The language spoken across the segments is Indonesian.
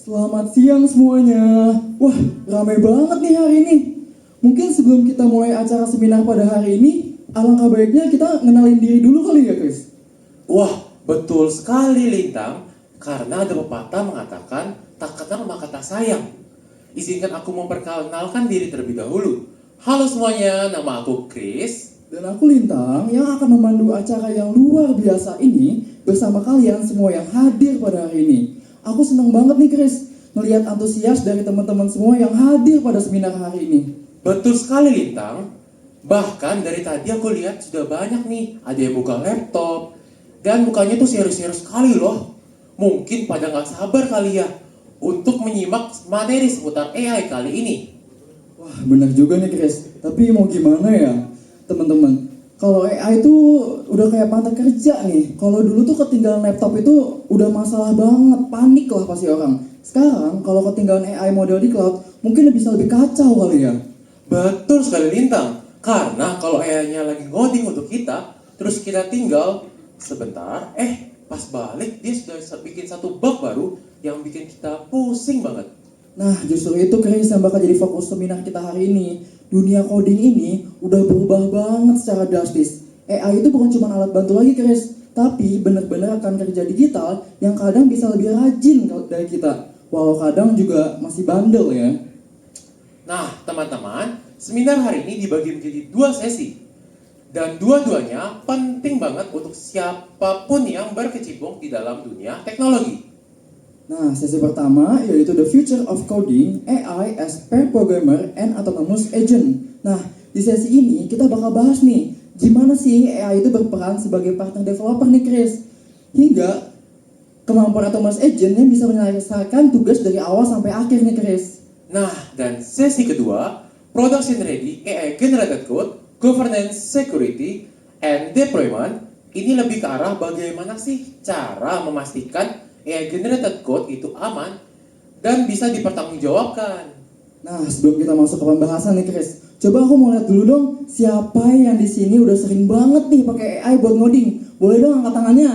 Selamat siang semuanya. Wah, ramai banget nih hari ini. Mungkin sebelum kita mulai acara seminar pada hari ini, alangkah baiknya kita ngenalin diri dulu kali ya, Chris? Wah, betul sekali Lintang. Karena ada pepatah mengatakan, tak kenal maka tak sayang. Izinkan aku memperkenalkan diri terlebih dahulu. Halo semuanya, nama aku Chris. Dan aku Lintang yang akan memandu acara yang luar biasa ini bersama kalian semua yang hadir pada hari ini. Aku senang banget nih, Chris, melihat antusias dari teman-teman semua yang hadir pada seminar hari ini. Betul sekali Lintang. Bahkan dari tadi aku lihat sudah banyak nih. Ada yang buka laptop. Dan mukanya tuh serius-serius sekali loh. Mungkin pada nggak sabar kali ya untuk menyimak materi seputar AI kali ini. Wah, benar juga nih, Chris. Tapi mau gimana ya, teman-teman? Kalau AI itu udah kayak pantai kerja nih. Kalau dulu tuh ketinggalan laptop itu udah masalah banget, panik lah pasti orang. Sekarang kalau ketinggalan AI model di cloud, mungkin bisa lebih kacau kali ya. Betul sekali Lintang. Karena kalau AI-nya lagi ngoding untuk kita, terus kita tinggal sebentar, pas balik dia sudah bikin satu bug baru yang bikin kita pusing banget. Nah, justru itu Chris yang bakal jadi fokus seminar kita hari ini. Dunia coding ini udah berubah banget secara drastis. AI itu bukan cuma alat bantu lagi, Chris, tapi benar-benar akan kerja digital yang kadang bisa lebih rajin dari kita. Walau kadang juga masih bandel ya. Nah, teman-teman, seminar hari ini dibagi menjadi dua sesi. Dan dua-duanya penting banget untuk siapapun yang berkecimpung di dalam dunia teknologi. Nah, sesi pertama yaitu The Future of Coding, AI as Pair Programmer and Autonomous Agent. Nah, di sesi ini kita bakal bahas nih, gimana sih AI itu berperan sebagai partner developer nih, Chris. Hingga kemampuan Autonomous Agent yang bisa menyelesaikan tugas dari awal sampai akhir nih, Chris. Nah, dan sesi kedua, Production Ready AI Generated Code, Governance, Security, and Deployment. Ini lebih ke arah bagaimana sih cara memastikan AI Generated Code itu aman dan bisa dipertanggungjawabkan. Nah, sebelum kita masuk ke pembahasan nih, Chris, coba aku mau lihat dulu dong, siapa yang di sini udah sering banget nih pakai AI buat ngoding. Boleh dong angkat tangannya?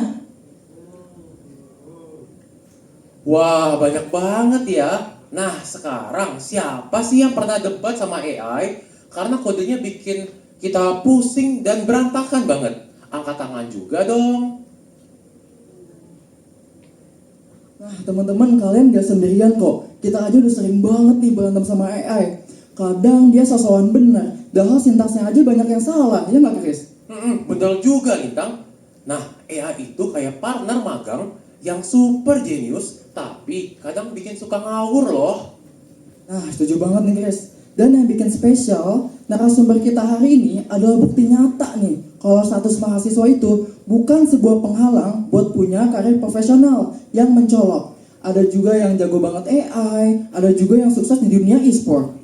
Wah, banyak banget ya. Nah, sekarang siapa sih yang pernah debat sama AI karena kodenya bikin kita pusing dan berantakan banget? Angkat tangan juga dong. Nah, teman-teman, kalian gak sendirian kok. Kita aja udah sering banget nih berantem sama AI. Kadang dia sosokan benar, padahal sintaksnya aja banyak yang salah, ya nggak, Chris? Betul juga, Lintang. Nah, AI itu kayak partner magang yang super jenius, tapi kadang bikin suka ngawur loh. Nah, setuju banget nih, Chris. Dan yang bikin spesial, narasumber kita hari ini adalah bukti nyata nih, kalau status mahasiswa itu bukan sebuah penghalang buat punya karir profesional yang mencolok. Ada juga yang jago banget AI, ada juga yang sukses di dunia e-sport.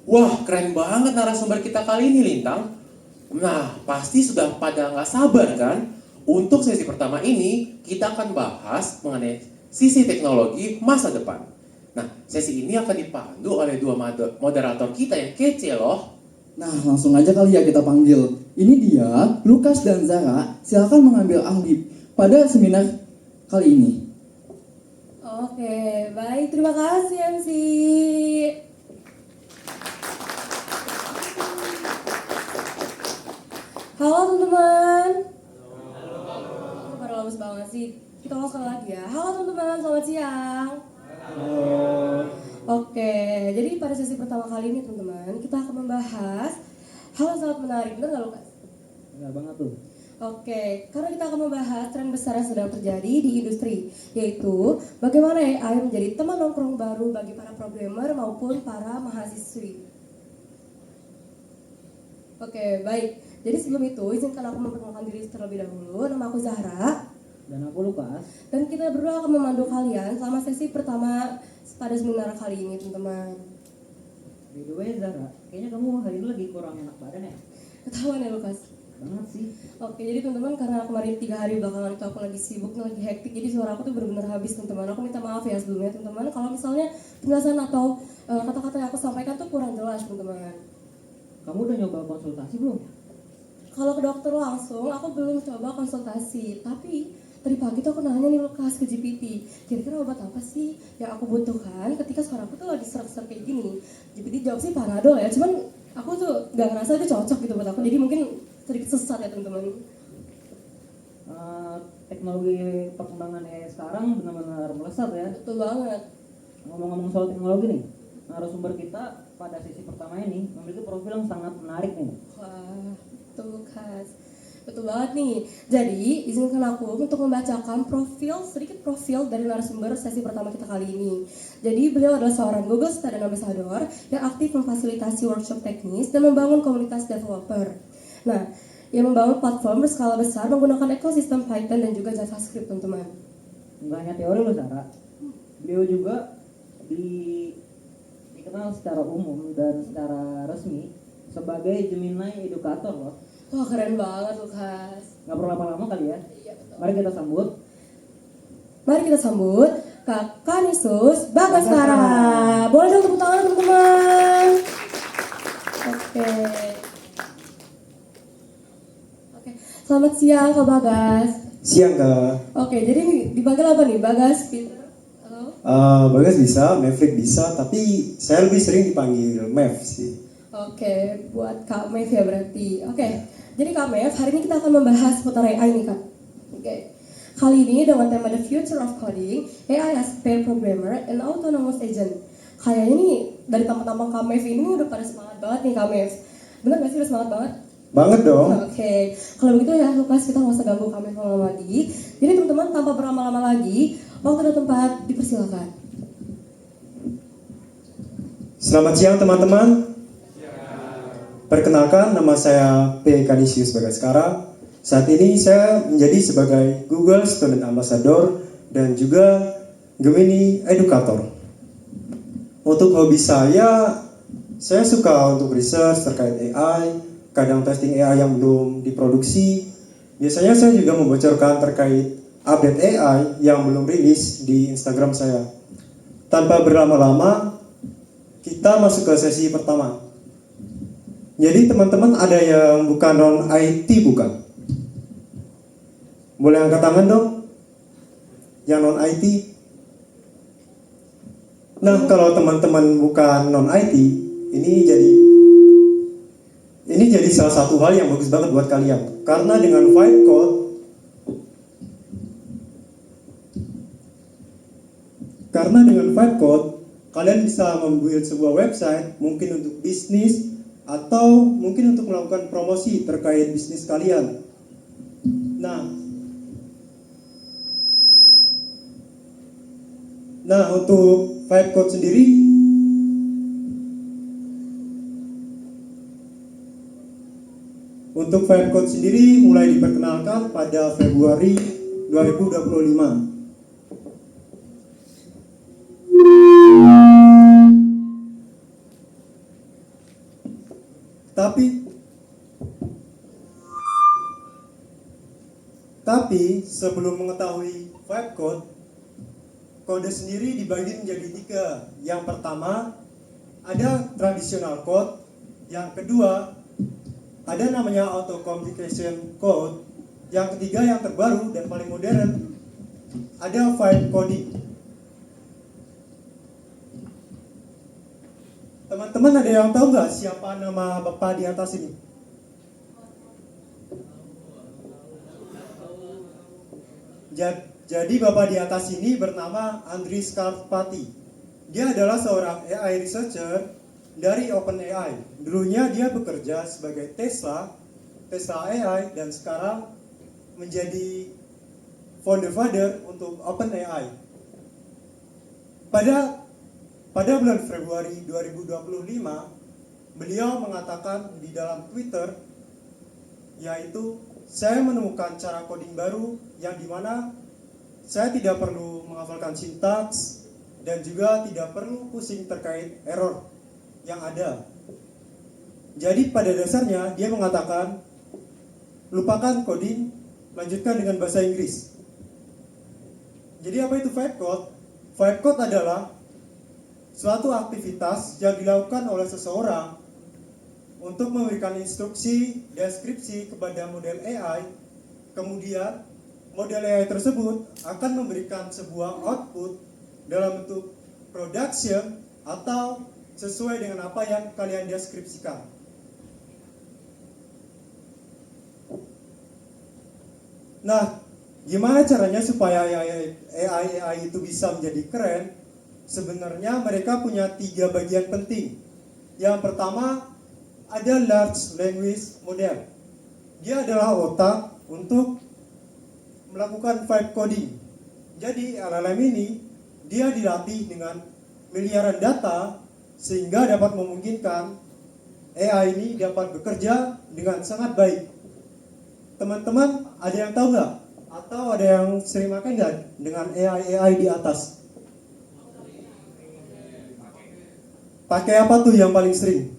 Wah, keren banget narasumber kita kali ini, Lintang. Nah, pasti sudah pada nggak sabar kan? Untuk sesi pertama ini, kita akan bahas mengenai sisi teknologi masa depan. Nah, sesi ini akan dipandu oleh dua moderator kita yang kece loh. Nah, langsung aja kali ya kita panggil. Ini dia, Lukas dan Zara. Silakan mengambil ahli pada seminar kali ini. Oke, baik. Terima kasih MC. Halo teman-teman. Pada lemes banget sih. Kita ulang sekali lagi ya. Halo teman-teman, selamat siang. Oke, jadi pada sesi pertama kali ini teman-teman, kita akan membahas hal yang sangat menarik. Benar nggak Lukas? Benar banget tuh. Oke, karena kita akan membahas tren besar yang sedang terjadi di industri, yaitu bagaimana AI menjadi teman nongkrong baru bagi para programmer maupun para mahasiswi. Oke, baik. Jadi sebelum itu, izinkan aku memperkenalkan diri terlebih dahulu. Nama aku Zahra. Dan aku Lukas. Dan kita berdua akan memandu kalian selama sesi pertama pada seminar kali ini, teman-teman. By the way Zara, kayaknya kamu hari ini lagi kurang enak badan ya? Ketahuan ya, Lukas? Banget sih. Oke, jadi teman-teman, karena kemarin 3 hari belakangan itu aku lagi sibuk, lagi hektik, jadi suara aku tuh benar-benar habis, teman-teman. Aku minta maaf ya sebelumnya, teman-teman. Kalau misalnya penjelasan atau kata-kata yang aku sampaikan tuh kurang jelas, teman-teman. Kamu udah nyoba konsultasi belum? Kalau ke dokter langsung, aku belum coba konsultasi. Tapi tadi pagi tuh aku nanya nih Lukas ke GPT, kira-kira obat apa sih yang aku butuhkan ketika suara aku tuh lagi serak-serak kayak gini. GPT jawab sih Panadol ya, cuman aku tuh gak ngerasa itu cocok gitu buat aku, jadi mungkin sedikit sesat ya teman-teman. Teknologi perkembangan AI sekarang benar-benar melesat ya. Betul banget. Ngomong-ngomong soal teknologi nih, narasumber kita pada sesi pertama ini memiliki profil yang sangat menarik nih. Wah, betul Lukas. Betul banget nih. Jadi, izinkan aku untuk membacakan sedikit profil dari narasumber sesi pertama kita kali ini. Jadi, beliau adalah seorang Google Student Ambassador yang aktif memfasilitasi workshop teknis dan membangun komunitas developer. Nah, ia membangun platform berskala besar menggunakan ekosistem Python dan juga JavaScript, teman-teman. Enggak hanya teori loh Sarah, beliau juga dikenal secara umum dan secara resmi sebagai Gemini edukator loh. Wah, keren banget Lukas. Nggak perlu lama-lama kali ya. Iya, betul. Mari kita sambut Kak Kanisius Bagaskara. Boleh dong tepuk tangan teman-teman. Oke. Selamat siang Kak Bagas. Siang Kak. Oke, jadi dipanggil apa nih? Bagas, Peter? Halo? Bagas bisa, Maverick bisa, tapi saya lebih sering dipanggil Mav sih. Oke, buat Kak Mev ya berarti. Oke, jadi Kak Mev, hari ini kita akan membahas seputar AI nih Kak. Oke. Kali ini dengan tema The Future of Coding, AI as Pair Programmer and Autonomous Agent. Kayaknya nih dari tampang-tampang Kak Mev ini udah pada semangat banget nih Kak Mev. Bener gak sih udah semangat banget? Banget dong. Oke, kalau begitu ya Lukas, kita nggak usah ganggu Kak Mev lama lagi. Jadi teman-teman tanpa berlama-lama lagi, waktu dan tempat dipersilakan. Selamat siang teman-teman. Perkenalkan, nama saya P. Kanisius Bagaskara. Saat ini saya menjadi sebagai Google Student Ambassador dan juga Gemini Educator. Untuk hobi saya suka untuk research terkait AI, kadang testing AI yang belum diproduksi. Biasanya saya juga membocorkan terkait update AI yang belum rilis di Instagram saya. Tanpa berlama-lama, kita masuk ke sesi pertama. Jadi teman-teman ada yang bukan non-IT bukan? Boleh angkat tangan dong? Yang non-IT? Nah, kalau teman-teman bukan non-IT, ini jadi salah satu hal yang bagus banget buat kalian. Karena dengan Vibe Code, kalian bisa membuat sebuah website, mungkin untuk bisnis atau mungkin untuk melakukan promosi terkait bisnis kalian. Nah, untuk Vibe Code sendiri mulai diperkenalkan pada Februari 2025. Tapi sebelum mengetahui Vibe Code, kode sendiri dibagi menjadi 3. Yang pertama, ada traditional code. Yang kedua, ada namanya auto completion code. Yang ketiga yang terbaru dan paling modern, ada vibe coding. Teman-teman ada yang tahu nggak siapa nama bapak di atas ini? Jadi bapak di atas ini bernama Andri Skarpati. Dia adalah seorang AI researcher dari OpenAI. Dulunya dia bekerja sebagai Tesla AI, dan sekarang menjadi founder untuk OpenAI. Pada bulan Februari 2025, beliau mengatakan di dalam Twitter, yaitu saya menemukan cara coding baru yang dimana saya tidak perlu menghafalkan sintaks dan juga tidak perlu pusing terkait error yang ada. Jadi pada dasarnya dia mengatakan, lupakan coding, lanjutkan dengan bahasa Inggris. Jadi apa itu Vibe Code? Vibe Code adalah suatu aktivitas yang dilakukan oleh seseorang untuk memberikan instruksi, deskripsi kepada model AI, kemudian model AI tersebut akan memberikan sebuah output dalam bentuk production atau sesuai dengan apa yang kalian deskripsikan. Nah, gimana caranya supaya AI itu bisa menjadi keren? Sebenarnya mereka punya 3 bagian penting. Yang pertama ada large language model. Dia adalah otak untuk melakukan vibe coding. Jadi LLM ini dia dilatih dengan miliaran data sehingga dapat memungkinkan AI ini dapat bekerja dengan sangat baik. Teman-teman ada yang tahu nggak? Atau ada yang sering makan nggak dengan AI di atas? Pakai apa tuh yang paling sering?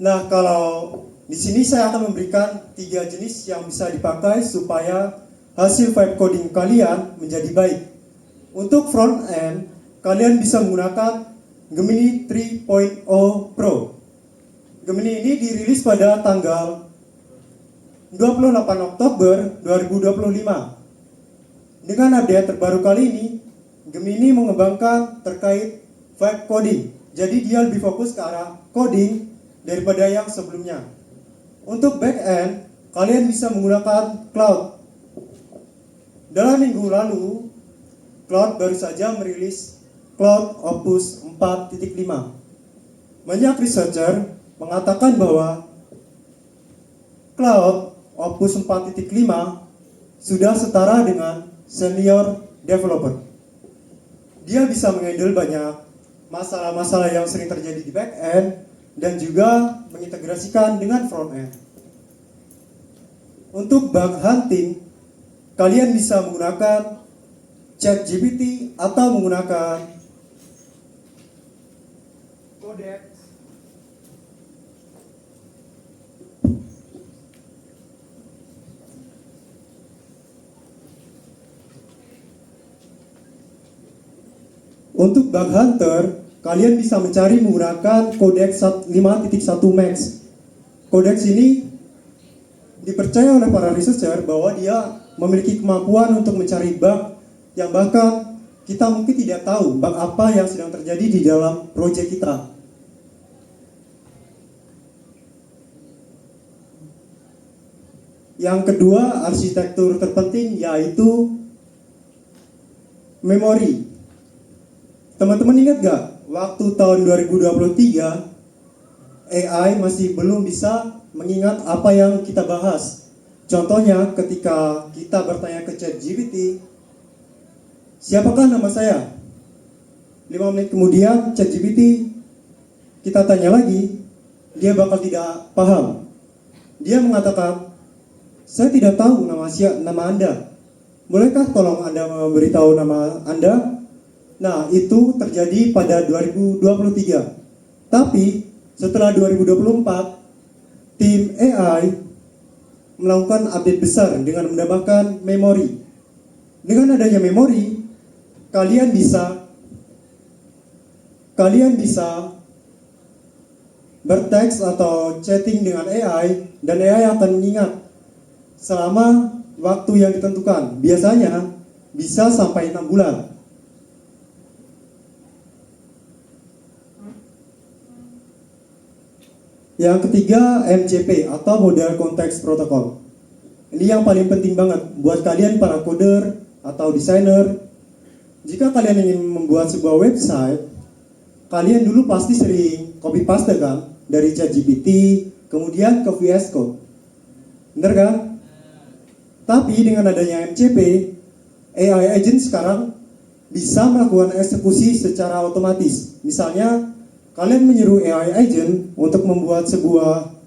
Nah, kalau di sini saya akan memberikan 3 jenis yang bisa dipakai supaya hasil vibe coding kalian menjadi baik. Untuk front end, kalian bisa menggunakan Gemini 3.0 Pro. Gemini ini dirilis pada tanggal 28 Oktober 2025. Dengan update terbaru kali ini, Gemini mengembangkan terkait vibe coding. Jadi dia lebih fokus ke arah coding daripada yang sebelumnya. Untuk backend, kalian bisa menggunakan Cloud. Dalam minggu lalu, Cloud baru saja merilis Cloud Opus 4.5. Banyak researcher mengatakan bahwa Cloud Opus 4.5 sudah setara dengan senior developer. Dia bisa menghandle banyak masalah-masalah yang sering terjadi di backend dan juga mengintegrasikan dengan front end. Untuk bug hunting, kalian bisa menggunakan ChatGPT atau menggunakan Codex. Untuk bug hunter, kalian bisa mencari menggunakan Codex 5.1 Max. Codex ini dipercaya oleh para researcher bahwa dia memiliki kemampuan untuk mencari bug yang bahkan kita mungkin tidak tahu bug apa yang sedang terjadi di dalam proyek kita. Yang kedua, arsitektur terpenting yaitu memori. Teman-teman ingat gak, waktu tahun 2023 AI masih belum bisa mengingat apa yang kita bahas. Contohnya ketika kita bertanya ke ChatGPT, siapakah nama saya? 5 menit kemudian ChatGPT kita tanya lagi, dia bakal tidak paham. Dia mengatakan, saya tidak tahu nama Anda. Bolehkah tolong Anda memberitahu nama Anda? Nah, itu terjadi pada 2023. Tapi setelah 2024, tim AI melakukan update besar dengan menambahkan memori. Dengan adanya memori, kalian bisa berteks atau chatting dengan AI dan AI akan mengingat selama waktu yang ditentukan. Biasanya bisa sampai 6 bulan. Yang ketiga, MCP atau Model Context Protocol. Ini yang paling penting banget buat kalian para coder atau desainer. Jika kalian ingin membuat sebuah website, kalian dulu pasti sering copy paste kan dari ChatGPT kemudian ke VS Code. Bener kan? Tapi dengan adanya MCP, AI agent sekarang bisa melakukan eksekusi secara otomatis. Misalnya, kalian menyuruh AI agent untuk membuat sebuah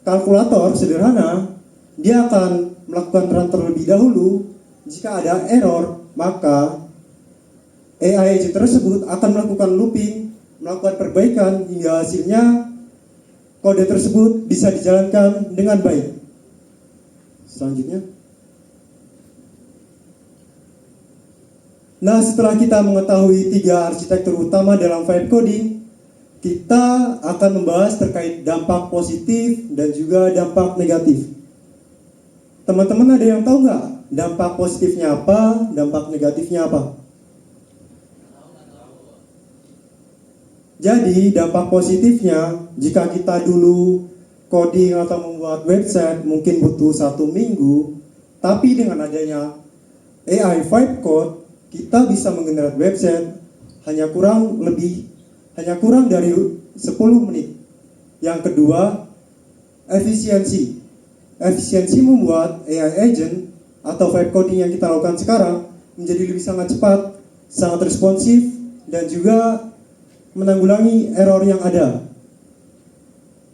kalkulator sederhana, dia akan melakukan run terlebih dahulu. Jika ada error, maka AI agent tersebut akan melakukan looping, melakukan perbaikan hingga hasilnya kode tersebut bisa dijalankan dengan baik. Selanjutnya. Nah, setelah kita mengetahui 3 arsitektur utama dalam vibe coding, kita akan membahas terkait dampak positif dan juga dampak negatif. Teman-teman ada yang tahu nggak dampak positifnya apa, dampak negatifnya apa? Jadi dampak positifnya, jika kita dulu coding atau membuat website mungkin butuh 1 minggu, tapi dengan adanya AI Vibe Code, kita bisa menggenerate website hanya kurang dari 10 menit. Yang kedua, efisiensi. Efisiensi membuat AI agent atau vibe coding yang kita lakukan sekarang menjadi lebih sangat cepat, sangat responsif, dan juga menanggulangi error yang ada.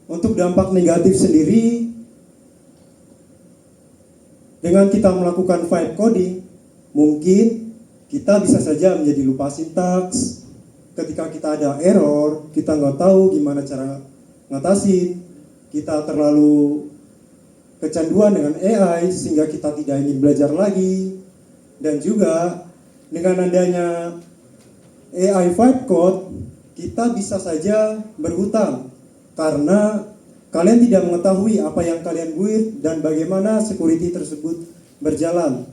Untuk dampak negatif sendiri, dengan kita melakukan vibe coding, mungkin kita bisa saja menjadi lupa sintaks. Ketika kita ada error, kita nggak tahu gimana cara ngatasin, kita terlalu kecanduan dengan AI sehingga kita tidak ingin belajar lagi. Dan juga dengan adanya AI Vibe Code, kita bisa saja berhutang karena kalian tidak mengetahui apa yang kalian buat dan bagaimana security tersebut berjalan.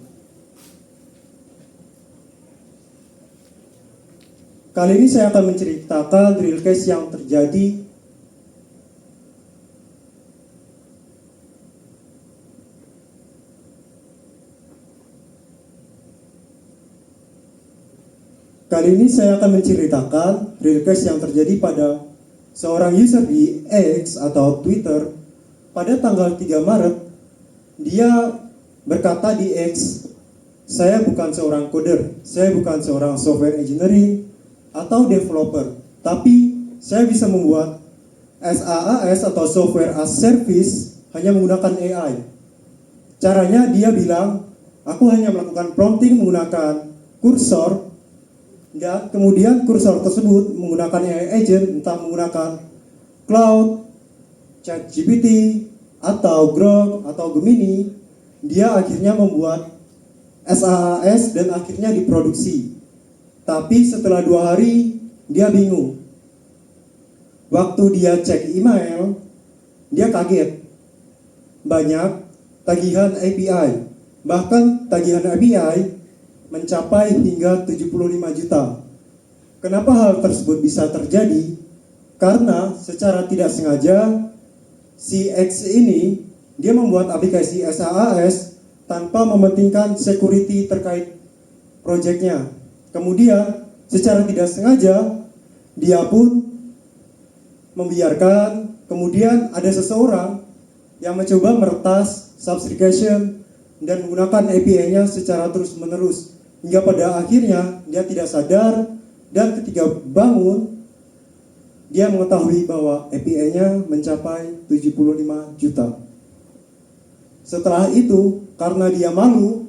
Kali ini saya akan menceritakan real case yang terjadi real case yang terjadi pada seorang user di X atau Twitter pada tanggal 3 Maret. Dia berkata di X, "Saya bukan seorang coder, saya bukan seorang software engineering atau developer, tapi saya bisa membuat SaaS atau software as service hanya menggunakan AI." Caranya dia bilang, "Aku hanya melakukan prompting menggunakan kursor, dan kemudian kursor tersebut menggunakan AI agent, entah menggunakan Cloud, ChatGPT, atau Grok, atau Gemini. Dia akhirnya membuat SaaS dan akhirnya diproduksi. Tapi setelah 2 hari, dia bingung. Waktu dia cek email, dia kaget. Banyak tagihan API. Bahkan tagihan API mencapai hingga 75 juta. Kenapa hal tersebut bisa terjadi? Karena secara tidak sengaja si X ini dia membuat aplikasi SaaS tanpa mementingkan security terkait proyeknya. Kemudian secara tidak sengaja dia pun membiarkan, kemudian ada seseorang yang mencoba meretas subscription dan menggunakan API-nya secara terus-menerus. Hingga pada akhirnya dia tidak sadar dan ketika bangun dia mengetahui bahwa API-nya mencapai 75 juta. Setelah itu karena dia malu,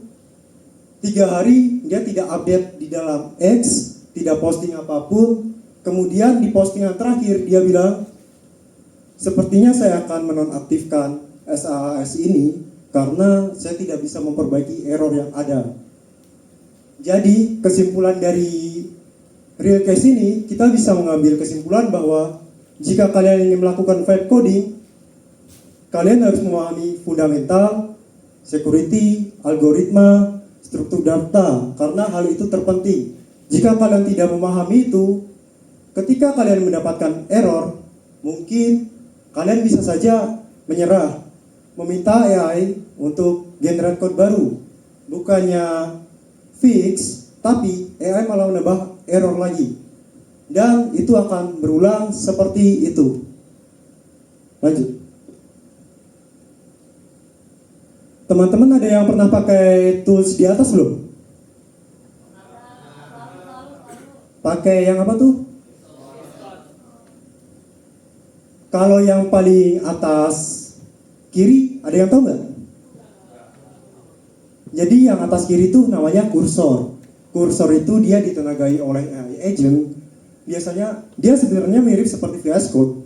3 hari dia tidak update di dalam X, tidak posting apapun. Kemudian di postingan terakhir dia bilang, "Sepertinya saya akan menonaktifkan SaaS ini karena saya tidak bisa memperbaiki error yang ada." Jadi kesimpulan dari real case ini, kita bisa mengambil kesimpulan bahwa jika kalian ingin melakukan vibe coding, kalian harus memahami fundamental, security, algoritma, struktur data, karena hal itu terpenting. Jika kalian tidak memahami itu, ketika kalian mendapatkan error, mungkin kalian bisa saja menyerah, meminta AI untuk generate code baru. Bukannya fix, tapi AI malah menambah error lagi. Dan itu akan berulang seperti itu. Lanjut. Teman-teman ada yang pernah pakai tools di atas belum? Pakai yang apa tuh? Kalau yang paling atas kiri, ada yang tahu nggak? Jadi yang atas kiri itu namanya kursor. Kursor itu dia ditenagai oleh AI agent. Biasanya dia sebenarnya mirip seperti VS Code,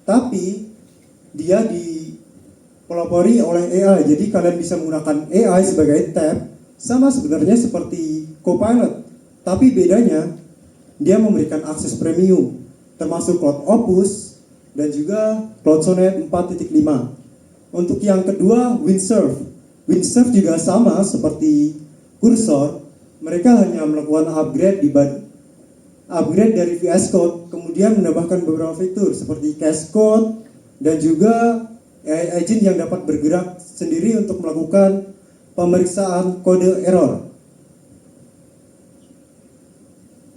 tapi dia dipelopori oleh AI. Jadi kalian bisa menggunakan AI sebagai tab, sama sebenarnya seperti Copilot. Tapi bedanya dia memberikan akses premium termasuk Cloud Opus dan juga Cloud Sonnet 4.5. Untuk yang kedua, Windsurf. Windsurf juga sama seperti Cursor, mereka hanya melakukan upgrade dari VS Code, kemudian menambahkan beberapa fitur seperti Cache Code dan juga AI agent yang dapat bergerak sendiri untuk melakukan pemeriksaan kode error.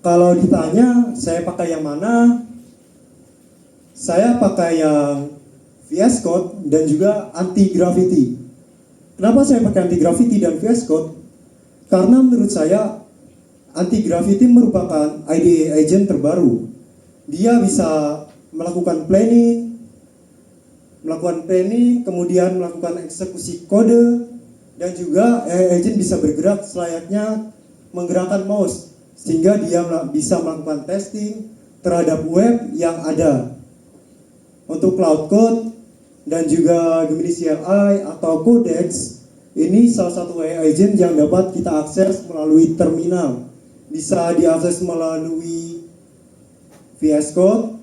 Kalau ditanya saya pakai yang mana, saya pakai yang VS Code dan juga anti-gravity. Kenapa saya pakai anti-gravity dan VS Code? Karena menurut saya anti-gravity merupakan IDE agent terbaru. Dia bisa melakukan planning, kemudian melakukan eksekusi kode, dan juga AI agent bisa bergerak selayaknya menggerakkan mouse, sehingga dia bisa melakukan testing terhadap web yang ada. Untuk Cloud Code dan juga Gemini CLI atau Codex, ini salah satu AI agent yang dapat kita akses melalui terminal. Bisa diakses melalui VS Code,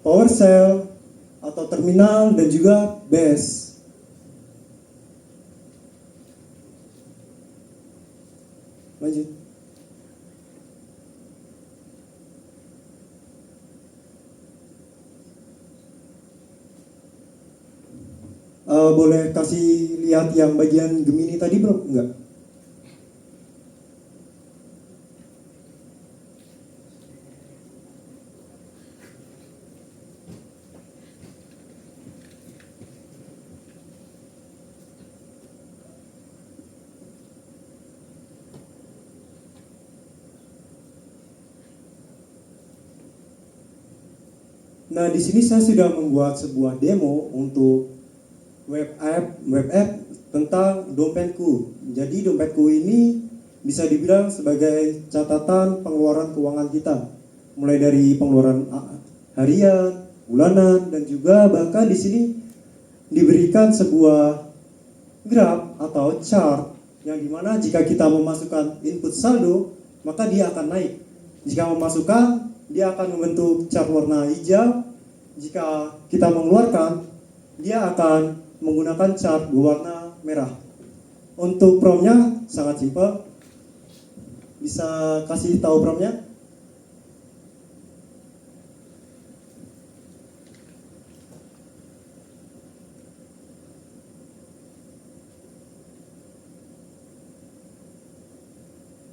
PowerShell, atau terminal, dan juga Bash. Lanjut. Boleh kasih lihat yang bagian Gemini tadi belum? Enggak. Nah, di sini saya sudah membuat sebuah demo untuk web app tentang dompetku. Jadi dompetku ini bisa dibilang sebagai catatan pengeluaran keuangan kita, mulai dari pengeluaran harian, bulanan, dan juga bahkan di sini diberikan sebuah graf atau chart yang dimana jika kita memasukkan input saldo maka dia akan naik. Jika memasukkan, dia akan membentuk chart warna hijau. Jika kita mengeluarkan, dia akan menggunakan chart berwarna merah. Untuk promnya sangat simpel. Bisa kasih tahu promnya?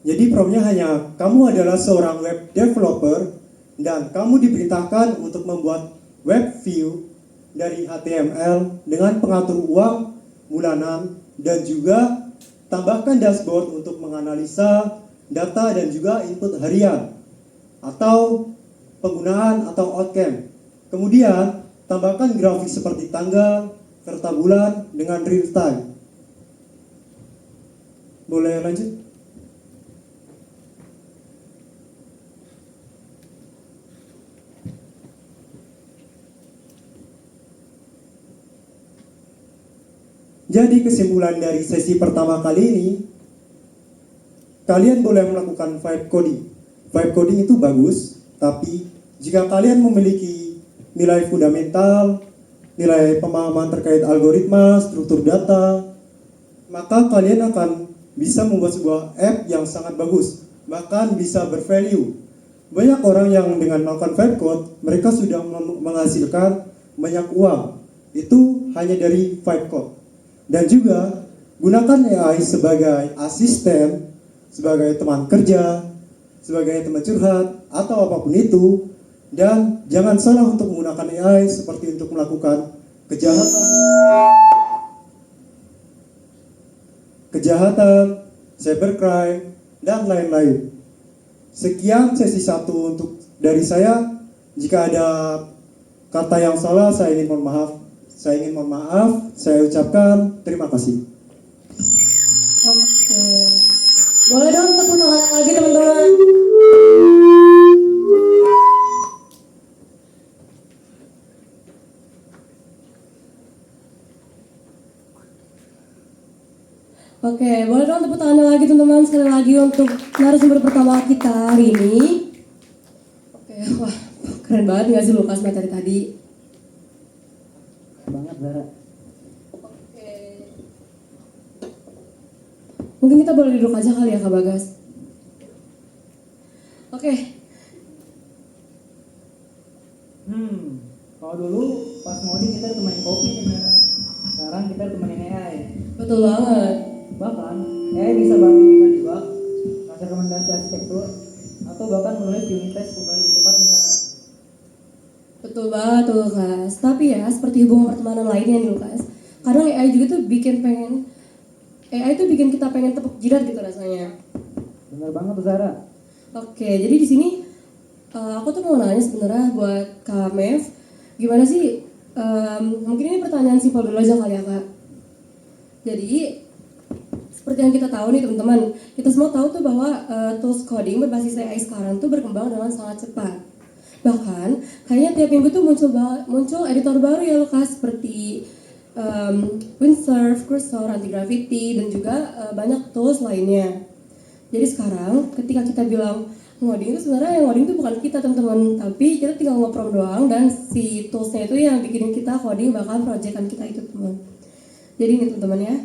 Jadi promnya hanya kamu adalah seorang web developer dan kamu diperintahkan untuk membuat web view dari HTML dengan pengatur uang bulanan dan juga tambahkan dashboard untuk menganalisa data dan juga input harian atau penggunaan atau outcome. Kemudian tambahkan grafik seperti tanggal serta bulan dengan real time. Boleh lanjut? Jadi kesimpulan dari sesi pertama kali ini, kalian boleh melakukan vibe coding. Vibe coding itu bagus, tapi jika kalian memiliki nilai fundamental, nilai pemahaman terkait algoritma, struktur data, maka kalian akan bisa membuat sebuah app yang sangat bagus, bahkan bisa bervalue. Banyak orang yang dengan melakukan vibe code, mereka sudah menghasilkan banyak uang. Itu hanya dari vibe code. Dan juga gunakan AI sebagai asisten, sebagai teman kerja, sebagai teman curhat, atau apapun itu. Dan jangan salah untuk menggunakan AI seperti untuk melakukan kejahatan, cybercrime, dan lain-lain. Sekian sesi 1 untuk dari saya. Jika ada kata yang salah, saya ingin mohon maaf. Saya ucapkan terima kasih. Oke. Boleh dong tepuk tangan lagi teman-teman. Oke, boleh dong tepuk tangan lagi teman-teman sekali lagi untuk narasumber pertama kita hari ini. Oke, Keren banget nggak sih Lukas materi tadi? Banget Zara. Oke. Mungkin kita boleh duduk aja kali ya Kak Bagas. Oke. Kalau dulu pas ngoding kita temenin kopi nih Zara. Sekarang kita temenin AI. Betul banget. Bahkan AI bisa bantu kita debug, kasih rekomendasi arsitektur, atau bahkan menulis unit test kembali lebih cepat nih Zara. Betul banget tuh Lukas. Tapi ya seperti hubungan pertemanan lainnya nih Lukas. Kadang AI juga tuh AI tuh bikin kita pengen tepuk jidat gitu rasanya. Bener banget tuh Zara. Oke, jadi di sini aku tuh mau nanya sebenarnya buat Kak Mev, gimana sih? Mungkin ini pertanyaan simpel dulu aja kali ya Kak. Jadi seperti yang kita tahu nih teman-teman, kita semua tahu tuh bahwa tools coding berbasis AI sekarang tuh berkembang dengan sangat cepat. Bahkan kayaknya tiap minggu tuh muncul editor baru ya Lukas, seperti Windsurf, Cursor, Anti-Gravity, dan juga banyak tools lainnya. Jadi sekarang ketika kita bilang ngoding itu sebenarnya yang ngoding itu bukan kita teman-teman, tapi kita tinggal ngoprom doang dan si toolsnya itu yang bikin kita coding bahkan proyekan kita itu teman. Jadi ini teman-teman ya.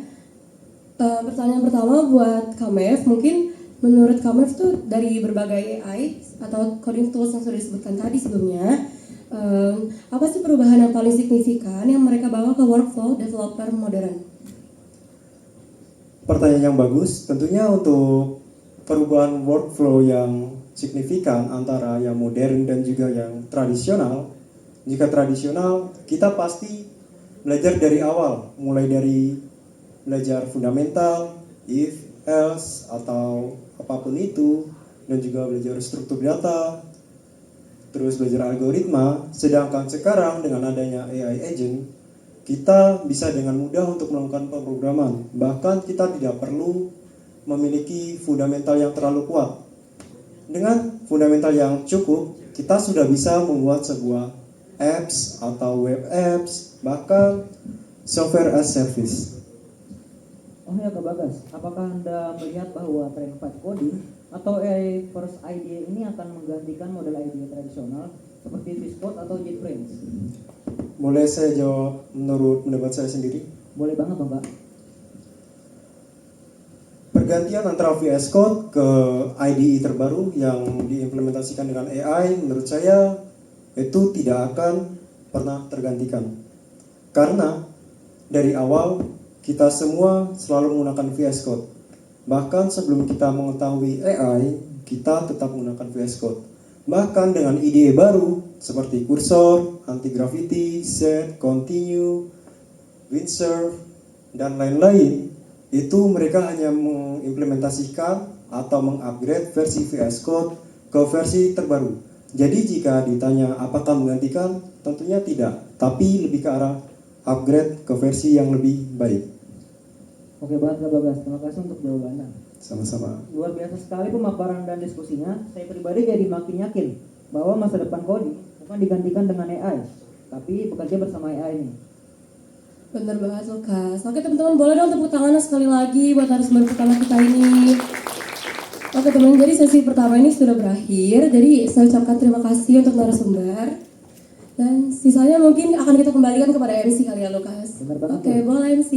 Pertanyaan pertama buat Kamev, mungkin menurut Kamev tuh dari berbagai AI atau coding tools yang sudah disebutkan tadi sebelumnya, apa sih perubahan yang paling signifikan yang mereka bawa ke workflow developer modern? Pertanyaan yang bagus. Tentunya untuk perubahan workflow yang signifikan antara yang modern dan juga yang tradisional. Jika tradisional, kita pasti belajar dari awal, mulai dari belajar fundamental, if, else, atau apapun itu, dan juga belajar struktur data, terus belajar algoritma. Sedangkan sekarang dengan adanya AI agent, kita bisa dengan mudah untuk melakukan pemrograman. Bahkan kita tidak perlu memiliki fundamental yang terlalu kuat. Dengan fundamental yang cukup, kita sudah bisa membuat sebuah apps atau web apps, bahkan software as service. Oh ya Kak Bagas, apakah Anda melihat bahwa tren vibe coding atau AI first idea ini akan menggantikan model idea tradisional seperti VS Code atau JetBrains? Boleh saya jawab menurut pendapat saya sendiri? Boleh banget dong Kak. Pergantian antara VS Code ke IDE terbaru yang diimplementasikan dengan AI menurut saya itu tidak akan pernah tergantikan. Karena dari awal kita semua selalu menggunakan VS Code. Bahkan sebelum kita mengetahui AI, kita tetap menggunakan VS Code. Bahkan dengan IDE baru seperti Cursor, Anti-Gravity, Set, Continue, Windsurf, dan lain-lain, itu mereka hanya mengimplementasikan atau mengupgrade versi VS Code ke versi terbaru. Jadi jika ditanya apakah menggantikan, tentunya tidak, tapi lebih ke arah upgrade ke versi yang lebih baik. Oke banget Kak Bagas, terima kasih untuk jawabannya. Sama-sama. Luar biasa sekali pemaparan dan diskusinya. Saya pribadi jadi makin yakin bahwa masa depan coding bukan digantikan dengan AI, tapi bekerja bersama AI ini. Bener banget Lukas. Oke teman-teman, boleh dong tepuk tangannya sekali lagi buat narasumber pertama kita ini. Oke teman, jadi sesi pertama ini sudah berakhir. Jadi saya ucapkan terima kasih untuk narasumber. Dan sisanya mungkin akan kita kembalikan kepada MC kali ya Lukas. Bener banget, Oke, Bu. boleh MC.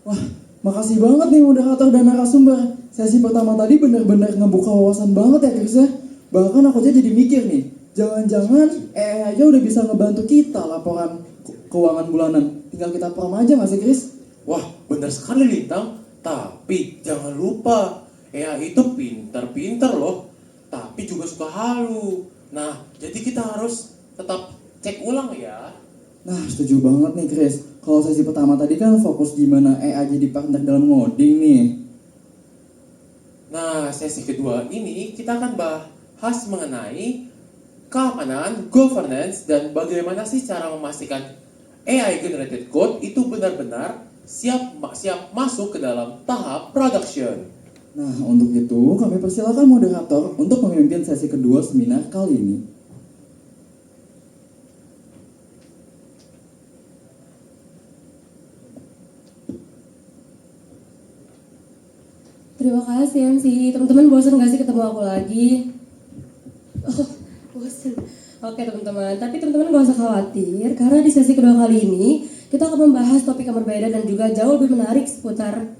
Wah, makasih banget nih moderator dan narasumber. Sesi pertama tadi bener-bener ngebuka wawasan banget ya Chris ya. Bahkan aku aja jadi mikir nih, jangan-jangan AI aja udah bisa ngebantu kita laporan keuangan bulanan. Tinggal kita prom aja nggak sih Chris? Wah, benar sekali Lintang. Tapi jangan lupa, AI itu pintar-pintar loh. Tapi juga suka halu. Nah, jadi kita harus tetap cek ulang ya. Nah, setuju banget nih Chris. Kalau sesi pertama tadi kan fokus gimana AI jadi partner dalam ngoding nih. Nah, sesi kedua ini kita akan bahas mengenai keamanan, governance, dan bagaimana sih cara memastikan AI generated code itu benar-benar siap masuk ke dalam tahap production. Nah, untuk itu kami persilakan moderator untuk memimpin sesi kedua seminar kali ini. Terima kasih MC. Teman-teman bosan gak sih ketemu aku lagi? Oh, bosan. Oke teman-teman, tapi teman-teman gak usah khawatir karena di sesi kedua kali ini kita akan membahas topik yang berbeda dan juga jauh lebih menarik seputar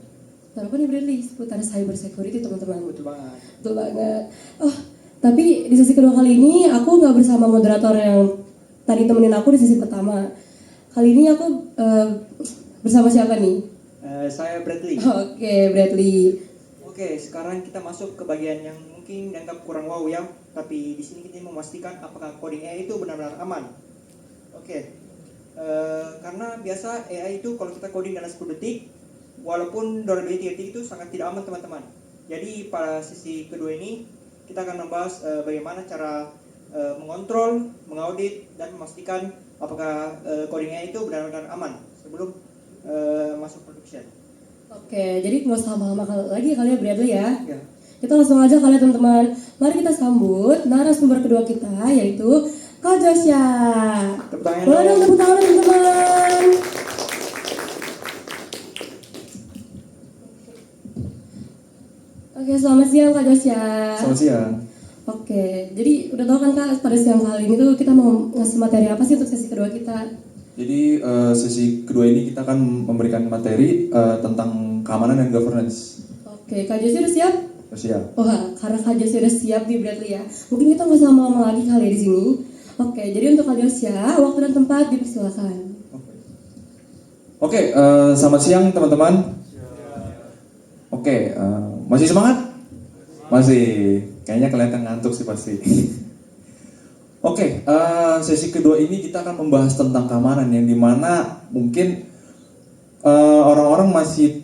apa nih Bradley? Seputar cyber security teman-teman. Betul banget. Betul banget. Oh, tapi di sesi kedua kali ini aku nggak bersama moderator yang tadi temenin aku di sesi pertama. Kali ini aku bersama siapa nih? Saya Bradley. Oke, Bradley. Oke, sekarang kita masuk ke bagian yang mungkin dianggap kurang wow ya, tapi di sini kita memastikan apakah coding AI itu benar-benar aman. Oke, karena biasa AI itu kalau kita coding dalam 10 detik, walaupun durability detik itu sangat tidak aman teman-teman. Jadi pada sesi kedua ini kita akan membahas bagaimana cara mengontrol, mengaudit dan memastikan apakah coding AI itu benar-benar aman sebelum masuk production. Oke, jadi nggak usah lama-lama lagi kali ya Bradley ya. Ya. Kita langsung aja kali ya teman-teman. Mari kita sambut narasumber kedua kita yaitu Kak Josya. Tepuk tangan Boleh dong dong. tepuk tangan teman-teman. Oke, selamat siang Kak Josya. Selamat siang. Oke, jadi udah tahu kan Kak pada siang kali ini tuh kita mau ngasih materi apa sih untuk sesi kedua kita? Jadi sesi kedua ini kita akan memberikan materi tentang keamanan dan governance. Oke, Kak Josya udah siap? Siap. Wah, karena Kak Josya udah siap nih Bradley ya. Mungkin kita nggak usah lama-lama lagi kali ya di sini. Oke, jadi untuk Kak Josya, waktu dan tempat dipersilakan. Oke, selamat siang teman-teman. Oke, masih semangat? Masih. Kayaknya kelihatan ngantuk sih pasti. Oke, sesi kedua ini kita akan membahas tentang keamanan yang dimana mungkin orang-orang masih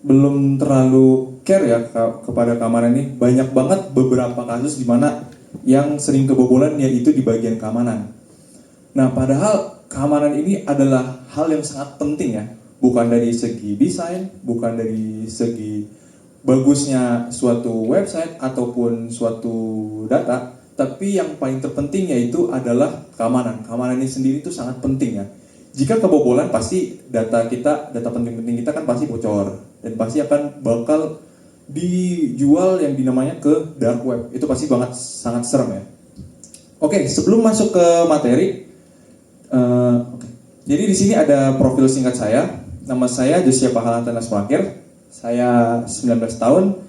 belum terlalu care ya kepada keamanan ini. Banyak banget beberapa kasus di mana yang sering kebobolan yaitu di bagian keamanan. Nah, padahal keamanan ini adalah hal yang sangat penting ya. Bukan dari segi desain, bukan dari segi bagusnya suatu website ataupun suatu data, tapi yang paling terpenting yaitu adalah keamanan. Keamanan ini sendiri itu sangat penting ya. Jika kebobolan pasti data penting-penting kita kan pasti bocor dan pasti akan bakal dijual yang dinamanya ke dark web. Itu pasti sangat serem ya. Oke, sebelum masuk ke materi, jadi di sini ada profil singkat saya. Nama saya Josya Pahala Tenas Pelakir. Saya 19 tahun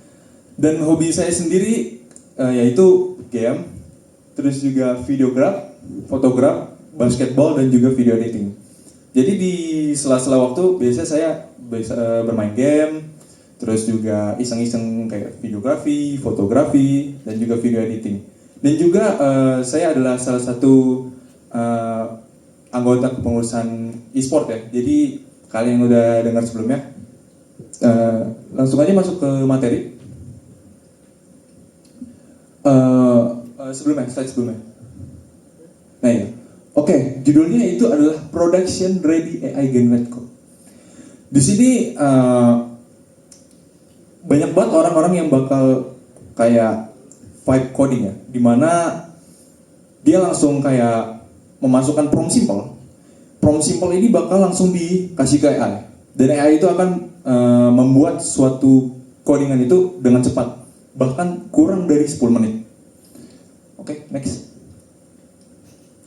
dan hobi saya sendiri yaitu game, terus juga videograf, fotograf, basketball dan juga video editing. Jadi di sela-sela waktu biasanya saya bermain game, terus juga iseng-iseng kayak videografi, fotografi dan juga video editing. Dan juga saya adalah salah satu anggota kepengurusan e-sport ya. Jadi kalian yang udah dengar sebelumnya, langsung aja masuk ke materi. Slide sebelumnya. Nah ya, oke, judulnya itu adalah Production Ready AI Generate Code. Di sini banyak banget orang-orang yang bakal kayak vibe coding ya, dimana dia langsung kayak memasukkan prompt simple. Prompt simple ini bakal langsung dikasih ke AI, dan AI itu akan membuat suatu codingan itu dengan cepat, bahkan kurang dari 10 menit. Oke, next.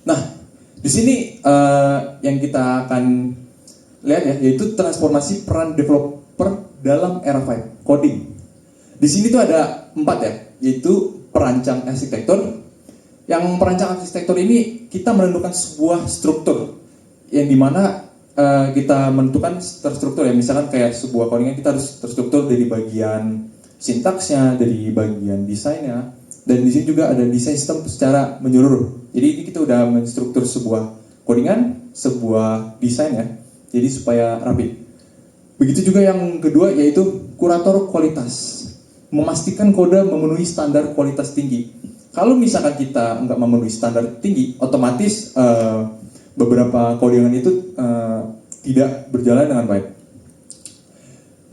Nah, di sini yang kita akan lihat ya, yaitu transformasi peran developer dalam era vibe coding. Di sini tuh ada 4 ya, yaitu perancang arsitektur. Yang perancang arsitektur ini kita menentukan sebuah struktur yang dimana kita menentukan terstruktur ya, misalkan kayak sebuah codingan kita harus terstruktur dari bagian sintaksnya, dari bagian desainnya, dan di sini juga ada desain sistem secara menyeluruh. Jadi ini kita udah menstruktur sebuah codingan, sebuah desain ya, jadi supaya rapi. Begitu juga yang kedua yaitu kurator kualitas, memastikan kode memenuhi standar kualitas tinggi. Kalau misalkan kita nggak memenuhi standar tinggi, otomatis beberapa codingan itu tidak berjalan dengan baik.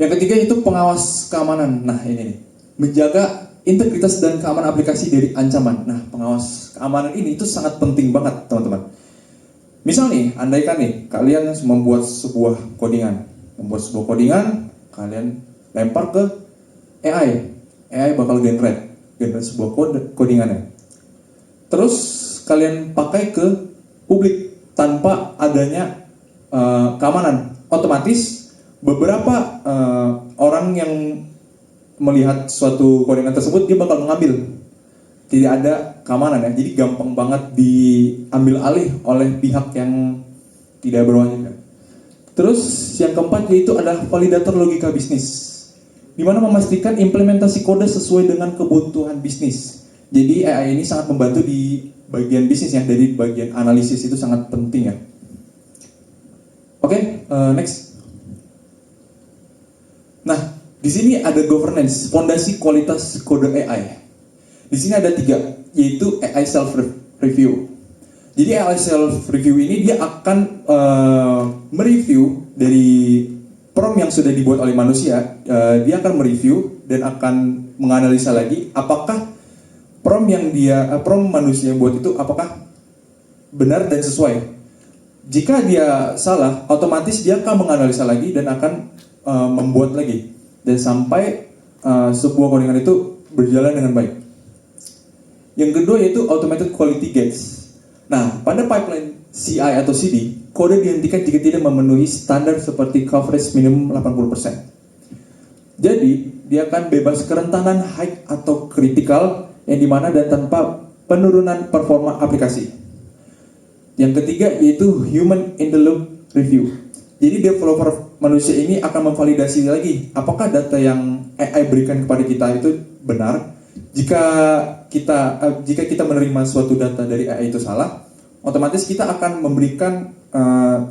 Yang ketiga itu pengawas keamanan. Nah ini nih, menjaga integritas dan keamanan aplikasi dari ancaman. Nah pengawas keamanan ini itu sangat penting banget teman-teman. Misal nih, andaikan nih kalian membuat sebuah codingan, kalian lempar ke AI bakal generate sebuah codingannya. Terus kalian pakai ke publik tanpa adanya keamanan. Otomatis beberapa orang yang melihat suatu codingan tersebut dia bakal mengambil. Tidak ada keamanan ya. Jadi gampang banget diambil alih oleh pihak yang tidak berwajib ya. Terus yang keempat yaitu adalah validator logika bisnis, di mana memastikan implementasi kode sesuai dengan kebutuhan bisnis. Jadi AI ini sangat membantu di bagian bisnis ya, dari bagian analisis itu sangat penting ya. Oke, next. Nah, di sini ada governance, fondasi kualitas kode AI. Di sini ada 3, yaitu AI self review. Jadi AI self review ini dia akan mereview dari prompt yang sudah dibuat oleh manusia. Dia akan mereview dan akan menganalisa lagi apakah prompt manusia buat itu apakah benar dan sesuai. Jika dia salah, otomatis dia akan menganalisa lagi dan akan membuat lagi dan sampai sebuah codingan itu berjalan dengan baik. Yang kedua yaitu automated quality gates. Nah, pada pipeline CI atau CD, kode dihentikan jika tidak memenuhi standar seperti coverage minimum 80%. Jadi, dia akan bebas kerentanan high atau critical yang dimana dan tanpa penurunan performa aplikasi. Yang ketiga yaitu human in the loop review. Jadi developer manusia ini akan memvalidasi lagi apakah data yang AI berikan kepada kita itu benar. Jika kita menerima suatu data dari AI itu salah, otomatis kita akan memberikan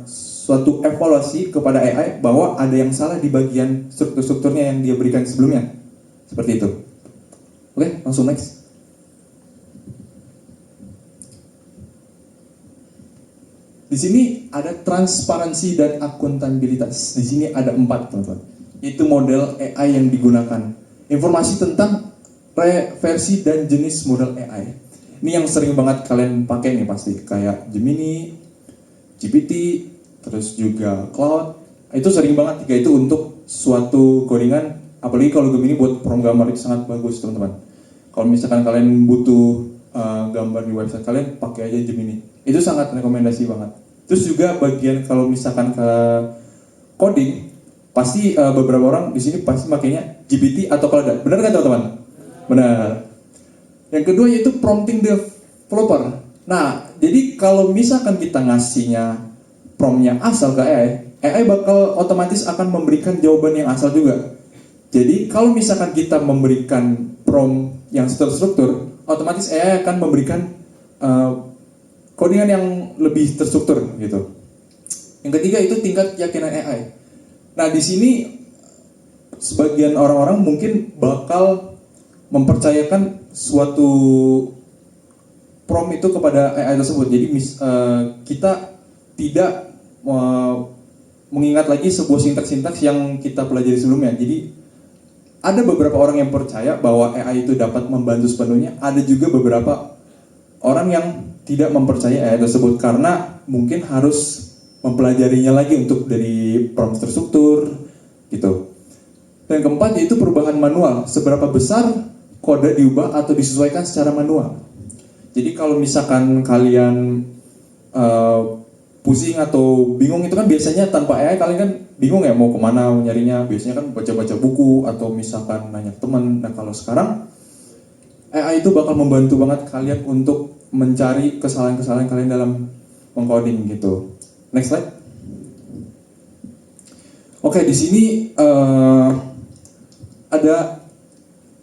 suatu evaluasi kepada AI bahwa ada yang salah di bagian strukturnya yang dia berikan sebelumnya. Seperti itu. Oke, langsung next. Di sini ada transparansi dan akuntabilitas. Di sini ada 4, teman-teman. Itu model AI yang digunakan. Informasi tentang versi dan jenis model AI. Ini yang sering banget kalian pakai nih pasti, kayak Gemini, GPT, terus juga Claude. Itu sering banget 3 itu untuk suatu codingan. Apalagi kalau Gemini buat prompt gambar itu sangat bagus, teman-teman. Kalau misalkan kalian butuh gambar di website kalian, pakai aja Gemini. Itu sangat rekomendasi banget. Terus juga bagian kalau misalkan ke coding, pasti beberapa orang di sini pasti makainya GPT atau Claude. Benar kan teman-teman? Benar. Yang kedua yaitu prompting developer. Nah, jadi kalau misalkan kita ngasihnya promptnya asal ke AI bakal otomatis akan memberikan jawaban yang asal juga. Jadi kalau misalkan kita memberikan prompt yang terstruktur, otomatis AI akan memberikan codingan yang lebih terstruktur gitu. Yang ketiga itu tingkat keyakinan AI. Nah, di sini sebagian orang-orang mungkin bakal mempercayakan suatu prompt itu kepada AI tersebut. Jadi kita tidak mengingat lagi sebuah sintaks-sintaks yang kita pelajari sebelumnya. Jadi ada beberapa orang yang percaya bahwa AI itu dapat membantu sepenuhnya. Ada juga beberapa orang yang tidak mempercayai AI tersebut karena mungkin harus mempelajarinya lagi untuk dari prompt terstruktur gitu. Dan keempat yaitu perubahan manual. Seberapa besar kode diubah atau disesuaikan secara manual. Jadi kalau misalkan kalian pusing atau bingung itu kan biasanya tanpa AI kalian kan bingung ya mau kemana nyarinya. Biasanya kan baca-baca buku atau misalkan nanya teman. Nah kalau sekarang AI itu bakal membantu banget kalian untuk mencari kesalahan-kesalahan kalian dalam mengcoding gitu. Next slide. Oke, di sini ada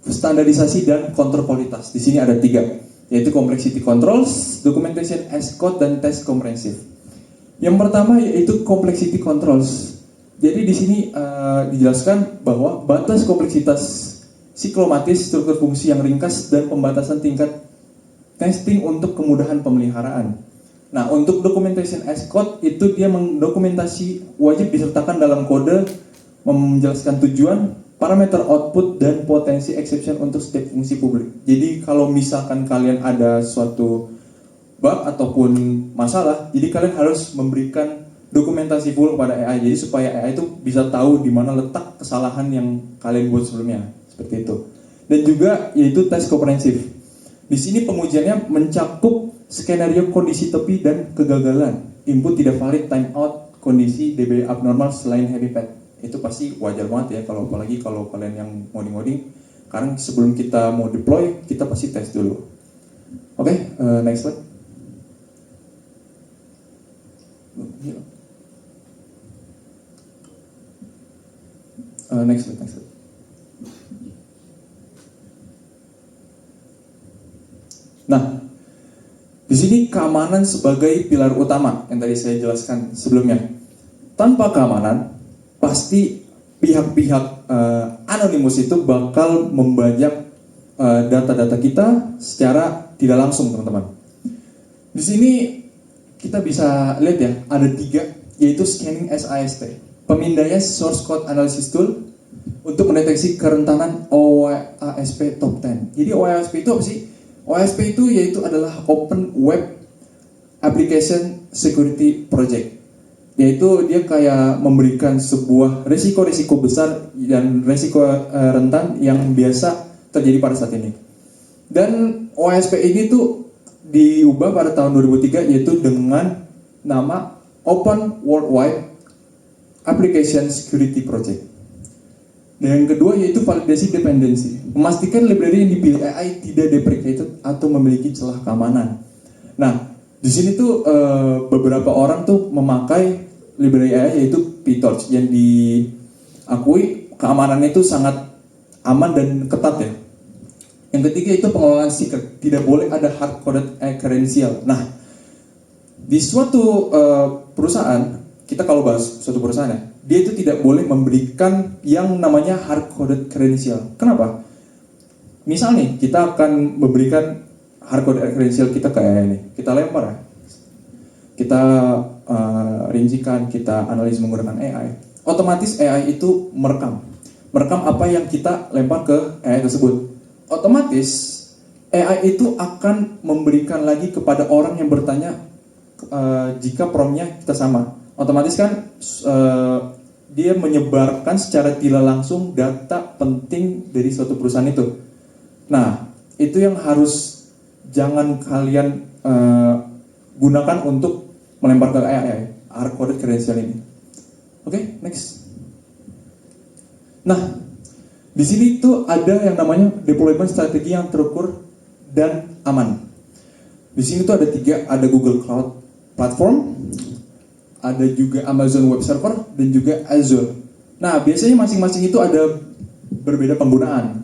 standarisasi dan kontrol kualitas. Di sini ada 3, yaitu complexity controls, documentation as code, dan test comprehensive. Yang pertama yaitu complexity controls. Jadi di sini dijelaskan bahwa batas kompleksitas siklomatis, struktur fungsi yang ringkas, dan pembatasan tingkat testing untuk kemudahan pemeliharaan. Nah, untuk documentation as code itu dia mendokumentasi wajib disertakan dalam kode, menjelaskan tujuan, parameter output, dan potensi exception untuk setiap fungsi publik. Jadi kalau misalkan kalian ada suatu bug ataupun masalah, jadi kalian harus memberikan dokumentasi full kepada AI. Jadi supaya AI itu bisa tahu di mana letak kesalahan yang kalian buat sebelumnya. seperti itu. Dan juga yaitu tes komprehensif. Di sini pengujiannya mencakup skenario kondisi tepi dan kegagalan, input tidak valid, timeout, kondisi DB abnormal selain heavy pad. Itu pasti wajar banget ya, kalau apalagi kalau kalian yang ngoding-ngoding. Karena sebelum kita mau deploy, kita pasti tes dulu. Oke, next slide. Next slide. Nah, di sini keamanan sebagai pilar utama yang tadi saya jelaskan sebelumnya. Tanpa keamanan, pasti pihak-pihak anonimus itu bakal membajak data-data kita secara tidak langsung, teman-teman. Di sini kita bisa lihat ya, ada 3, yaitu scanning SAST, pemindaian source code analysis tool untuk mendeteksi kerentanan OWASP top 10. Jadi OWASP itu apa sih? OWASP itu yaitu adalah Open Web Application Security Project, yaitu dia kayak memberikan sebuah resiko-resiko besar dan resiko rentan yang biasa terjadi pada saat ini. Dan OWASP ini tuh diubah pada tahun 2003 yaitu dengan nama Open Worldwide Application Security Project. Dan yang kedua yaitu validasi dependensi, memastikan library yang dipilih AI tidak deprecated atau memiliki celah keamanan. Nah, di sini tuh beberapa orang tuh memakai library AI yaitu PyTorch yang diakui keamanannya itu sangat aman dan ketat ya. Yang ketiga itu pengelolaan secret, tidak boleh ada hard coded credential. Nah, di suatu perusahaan, kita kalau bahas suatu perusahaan ya, dia itu tidak boleh memberikan yang namanya hard coded credential. Kenapa? Misal nih, kita akan memberikan hard coded credential kita kayak ini, kita lempar ya, kita rincikan, kita analisis menggunakan AI. Otomatis AI itu merekam apa yang kita lempar ke AI tersebut. Otomatis AI itu akan memberikan lagi kepada orang yang bertanya jika promptnya kita sama. Otomatis kan dia menyebarkan secara tidak langsung data penting dari suatu perusahaan itu. Nah, itu yang harus jangan kalian gunakan untuk melempar ke AI, hard coded credential ini. Oke, next. Nah, di sini tuh ada yang namanya deployment strategi yang terukur dan aman. Di sini tuh ada 3, ada Google Cloud Platform, ada juga Amazon Web Server, dan juga Azure. Nah, biasanya masing-masing itu ada berbeda penggunaan,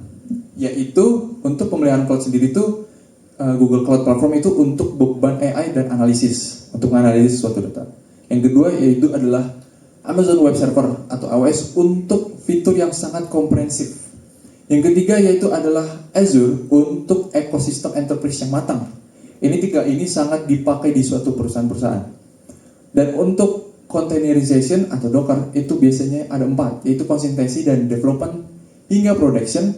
yaitu untuk pemeliharaan cloud sendiri itu Google Cloud Platform itu untuk beban AI dan analisis, untuk menganalisis suatu data. Yang kedua yaitu adalah Amazon Web Server atau AWS untuk fitur yang sangat komprehensif. Yang ketiga yaitu adalah Azure untuk ekosistem enterprise yang matang. Ini 3 ini sangat dipakai di suatu perusahaan-perusahaan. Dan untuk containerization atau Docker itu biasanya ada 4, yaitu konsistensi dan development hingga production,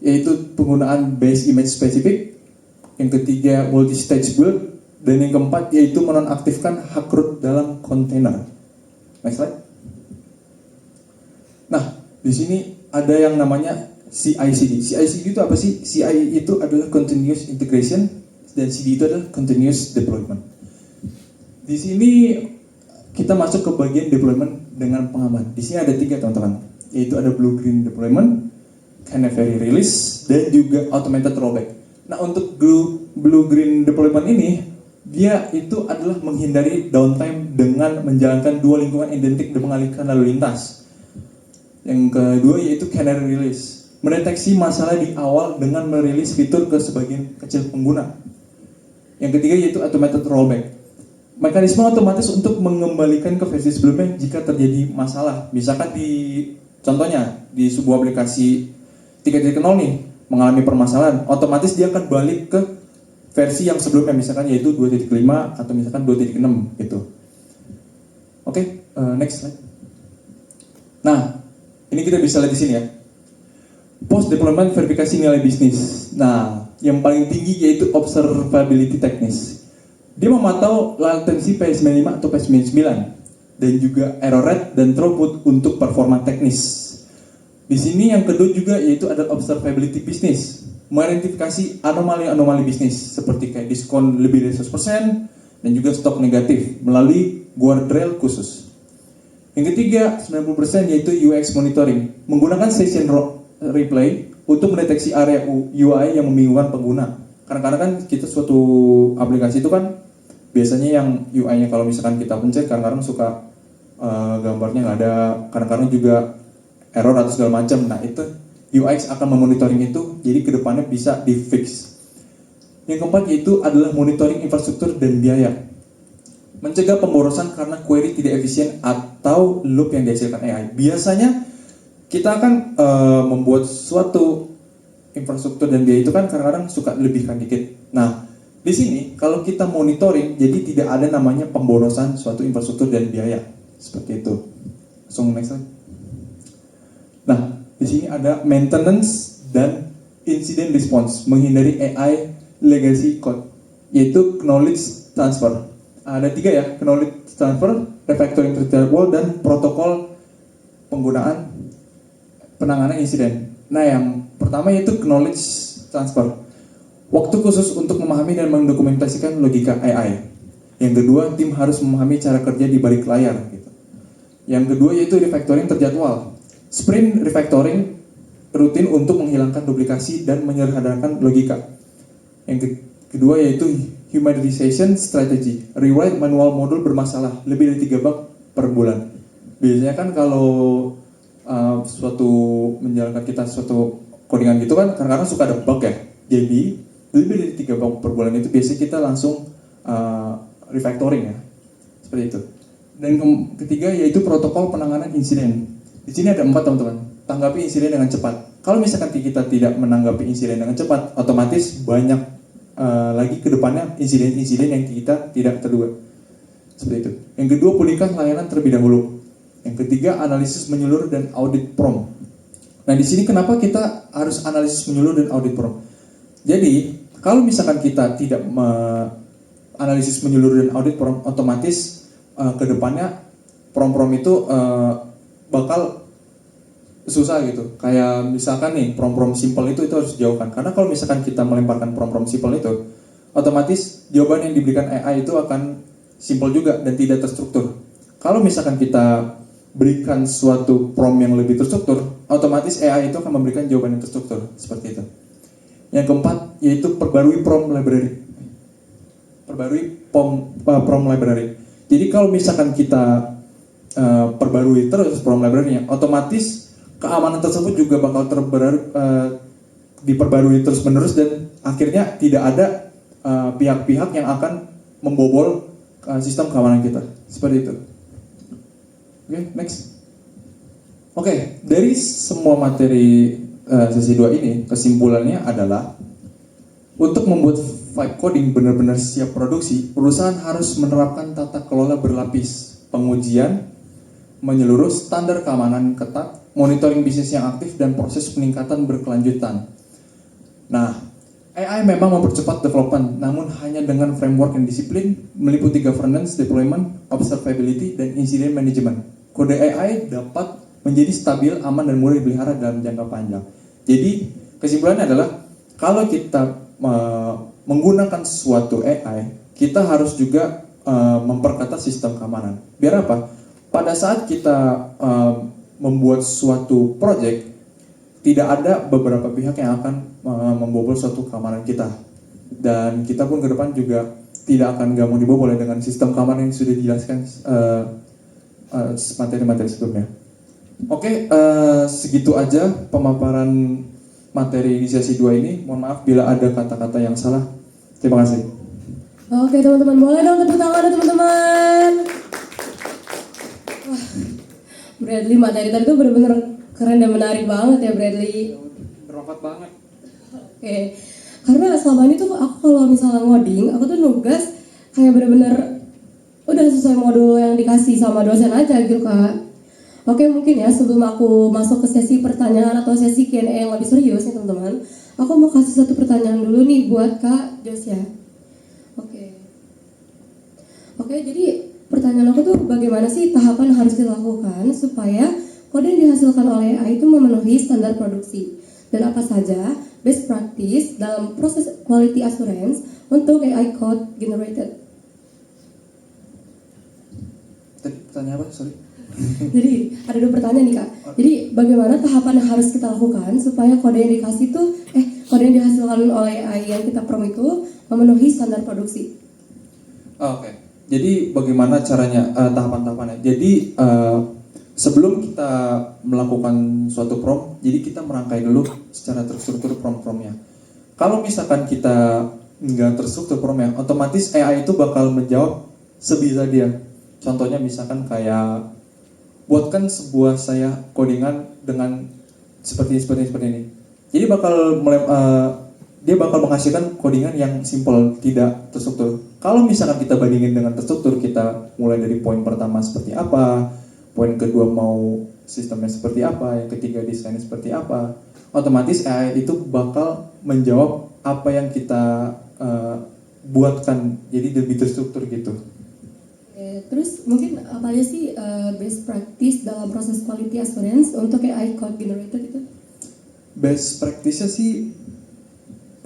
yaitu penggunaan base image specific. Yang ketiga multi-stage build, dan yang keempat yaitu menonaktifkan hak root dalam kontainer. Next slide. Nah, di sini ada yang namanya CI/CD. CI/CD itu apa sih? CI itu adalah continuous integration dan CD itu adalah continuous deployment. Di sini kita masuk ke bagian deployment dengan pengaman. Di sini ada 3 teman-teman, yaitu ada blue-green deployment, canary release, dan juga automated rollback. Nah, untuk blue-green deployment ini, dia itu adalah menghindari downtime dengan menjalankan 2 lingkungan identik dan mengalihkan lalu lintas. Yang kedua yaitu canary release, mendeteksi masalah di awal dengan merilis fitur ke sebagian kecil pengguna. Yang ketiga yaitu automated rollback, mekanisme otomatis untuk mengembalikan ke versi sebelumnya jika terjadi masalah. Misalkan contohnya di sebuah aplikasi 3.0 nih mengalami permasalahan, otomatis dia akan balik ke versi yang sebelumnya, misalkan yaitu 2.5 atau misalkan 2.6 gitu. Oke, next slide. Nah, ini kita bisa lihat di sini ya. Post deployment verifikasi nilai bisnis. Nah, yang paling tinggi yaitu observability teknis. Dia memantau latensi PS95 atau PS99 dan juga error rate dan throughput untuk performa teknis. Di sini yang kedua juga yaitu ada observability business, mengidentifikasi anomali-anomali bisnis seperti kayak diskon lebih dari 100% dan juga stok negatif melalui guardrail khusus. Yang ketiga, 90% yaitu UX monitoring, menggunakan session replay untuk mendeteksi area UI yang membingungkan pengguna. Kadang-kadang kan kita suatu aplikasi itu kan biasanya yang UI-nya kalau misalkan kita pencet kadang-kadang suka gambarnya nggak ada, kadang-kadang juga error atau segala macam. Nah itu UX akan memonitoring itu, jadi kedepannya bisa di fix. Yang keempat yaitu adalah monitoring infrastruktur dan biaya, mencegah pemborosan karena query tidak efisien atau loop yang dihasilkan AI. Biasanya kita akan membuat suatu infrastruktur dan biaya itu kan kadang-kadang suka lebihkan dikit. Nah di sini kalau kita monitoring, jadi tidak ada namanya pemborosan suatu infrastruktur dan biaya seperti itu. Langsung next slide. Nah, di sini ada maintenance dan incident response, menghindari AI legacy code, yaitu knowledge transfer. Ada 3 ya, knowledge transfer, refactoring tertiary wall, dan protokol penggunaan penanganan insiden. Nah, yang pertama yaitu knowledge transfer, waktu khusus untuk memahami dan mendokumentasikan logika AI. Yang kedua, tim harus memahami cara kerja di balik layar. Gitu. Yang kedua yaitu refactoring terjadwal. Sprint refactoring rutin untuk menghilangkan duplikasi dan menyederhanakan logika. Yang kedua yaitu humanization strategy, rewrite manual modul bermasalah lebih dari 3 bug per bulan. Biasanya kan kalau suatu menjalankan kita suatu codingan gitu kan kadang-kadang suka ada bug ya. Jadi lebih dari 3 bug per bulan itu biasanya kita langsung refactoring ya. Seperti itu. Dan ketiga yaitu protokol penanganan insiden. Di sini ada 4 teman-teman. Tanggapi insiden dengan cepat. Kalau misalkan kita tidak menanggapi insiden dengan cepat, otomatis banyak lagi ke depannya insiden-insiden yang kita tidak terduga. Seperti itu. Yang kedua, pulihkan layanan terlebih dahulu. Yang ketiga, analisis menyeluruh dan audit prompt. Nah, di sini kenapa kita harus analisis menyeluruh dan audit prompt? Jadi, kalau misalkan kita tidak analisis menyeluruh dan audit prompt, otomatis ke depannya prompt-prompt itu bakal susah gitu. Kayak misalkan nih prompt-prompt simple itu harus dijauhkan. Karena kalau misalkan kita melemparkan prompt-prompt simple itu, otomatis jawaban yang diberikan AI itu akan simple juga dan tidak terstruktur. Kalau misalkan kita berikan suatu prompt yang lebih terstruktur, otomatis AI itu akan memberikan jawaban yang terstruktur seperti itu. Yang keempat yaitu perbarui prompt library. Perbarui prompt library. Jadi kalau misalkan kita perbarui terus prompt library-nya, otomatis keamanan tersebut juga bakal diperbarui terus-menerus dan akhirnya tidak ada pihak-pihak yang akan membobol sistem keamanan kita. Seperti itu. Oke, next. Oke, dari semua materi sesi 2 ini, kesimpulannya adalah untuk membuat vibe coding benar-benar siap produksi, perusahaan harus menerapkan tata kelola berlapis, pengujian menyeluruh, standar keamanan ketat, monitoring bisnis yang aktif, dan proses peningkatan berkelanjutan. Nah, AI memang mempercepat development, namun hanya dengan framework yang disiplin, meliputi governance, deployment, observability, dan incident management. Kode AI dapat menjadi stabil, aman, dan mudah dipelihara dalam jangka panjang. Jadi, kesimpulannya adalah, kalau kita menggunakan suatu AI, kita harus juga memperketat sistem keamanan. Biar apa? Pada saat kita membuat suatu project, tidak ada beberapa pihak yang akan membobol suatu keamanan kita. Dan kita pun ke depan juga tidak akan gampang dibobol dengan sistem keamanan yang sudah dijelaskan materi-materi sebelumnya. Oke, segitu aja pemaparan materi di sesi 2 ini. Mohon maaf bila ada kata-kata yang salah. Terima kasih. Oke teman-teman, boleh dong tepuk tangan teman-teman. Wah, Bradley, materi tadi tuh bener-bener keren dan menarik banget ya Bradley. Bermanfaat banget. Oke, karena selama ini tuh aku kalau misalnya ngoding, aku tuh nugas kayak bener-bener udah sesuai modul yang dikasih sama dosen aja gitu Kak. Oke, mungkin ya sebelum aku masuk ke sesi pertanyaan atau sesi Q&A yang lebih serius nih teman-teman, aku mau kasih satu pertanyaan dulu nih buat Kak Jos ya. Oke, jadi pertanyaan aku tuh bagaimana sih tahapan harus dilakukan supaya kode yang dihasilkan oleh AI itu memenuhi standar produksi. Dan apa saja best practice dalam proses quality assurance untuk AI code generated. Tadi pertanyaan apa? Sorry. Jadi ada 2 pertanyaan nih Kak. Jadi bagaimana tahapan yang harus kita lakukan supaya kode yang dikasih itu kode yang dihasilkan oleh AI yang kita prompt itu memenuhi standar produksi. Oke. Jadi bagaimana caranya tahapan-tahapannya? Jadi sebelum kita melakukan suatu prompt, jadi kita merangkai dulu secara terstruktur prompt-promptnya. Kalau misalkan kita nggak terstruktur promptnya, otomatis AI itu bakal menjawab sebisa dia. Contohnya misalkan kayak buatkan sebuah saya codingan dengan seperti ini. Jadi dia bakal menghasilkan codingan yang simple, tidak terstruktur. Kalau misalkan kita bandingin dengan terstruktur, kita mulai dari poin pertama seperti apa, poin kedua mau sistemnya seperti apa, yang ketiga desainnya seperti apa, otomatis AI itu bakal menjawab apa yang kita buatkan, jadi lebih terstruktur gitu. Terus mungkin apa aja sih best practice dalam proses quality assurance untuk AI code generated itu? Best practice-nya sih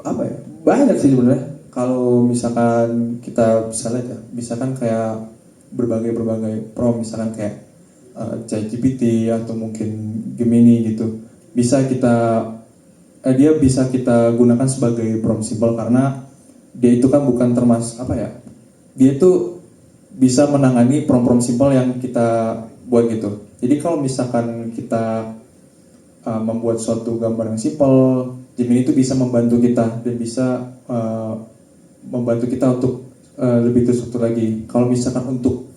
apa ya? Banyak sih sebenarnya. Kalau misalkan kita bisa lihat ya, misalkan kayak berbagai prompt, misalkan kayak ChatGPT atau mungkin Gemini gitu, bisa kita dia bisa kita gunakan sebagai prompt simple karena dia itu kan bukan termasuk apa ya? Dia itu bisa menangani prompt simple yang kita buat gitu. Jadi kalau misalkan kita membuat suatu gambar yang simple, Gemini itu bisa membantu kita dan bisa membantu kita untuk lebih terstruktur lagi. Kalau misalkan untuk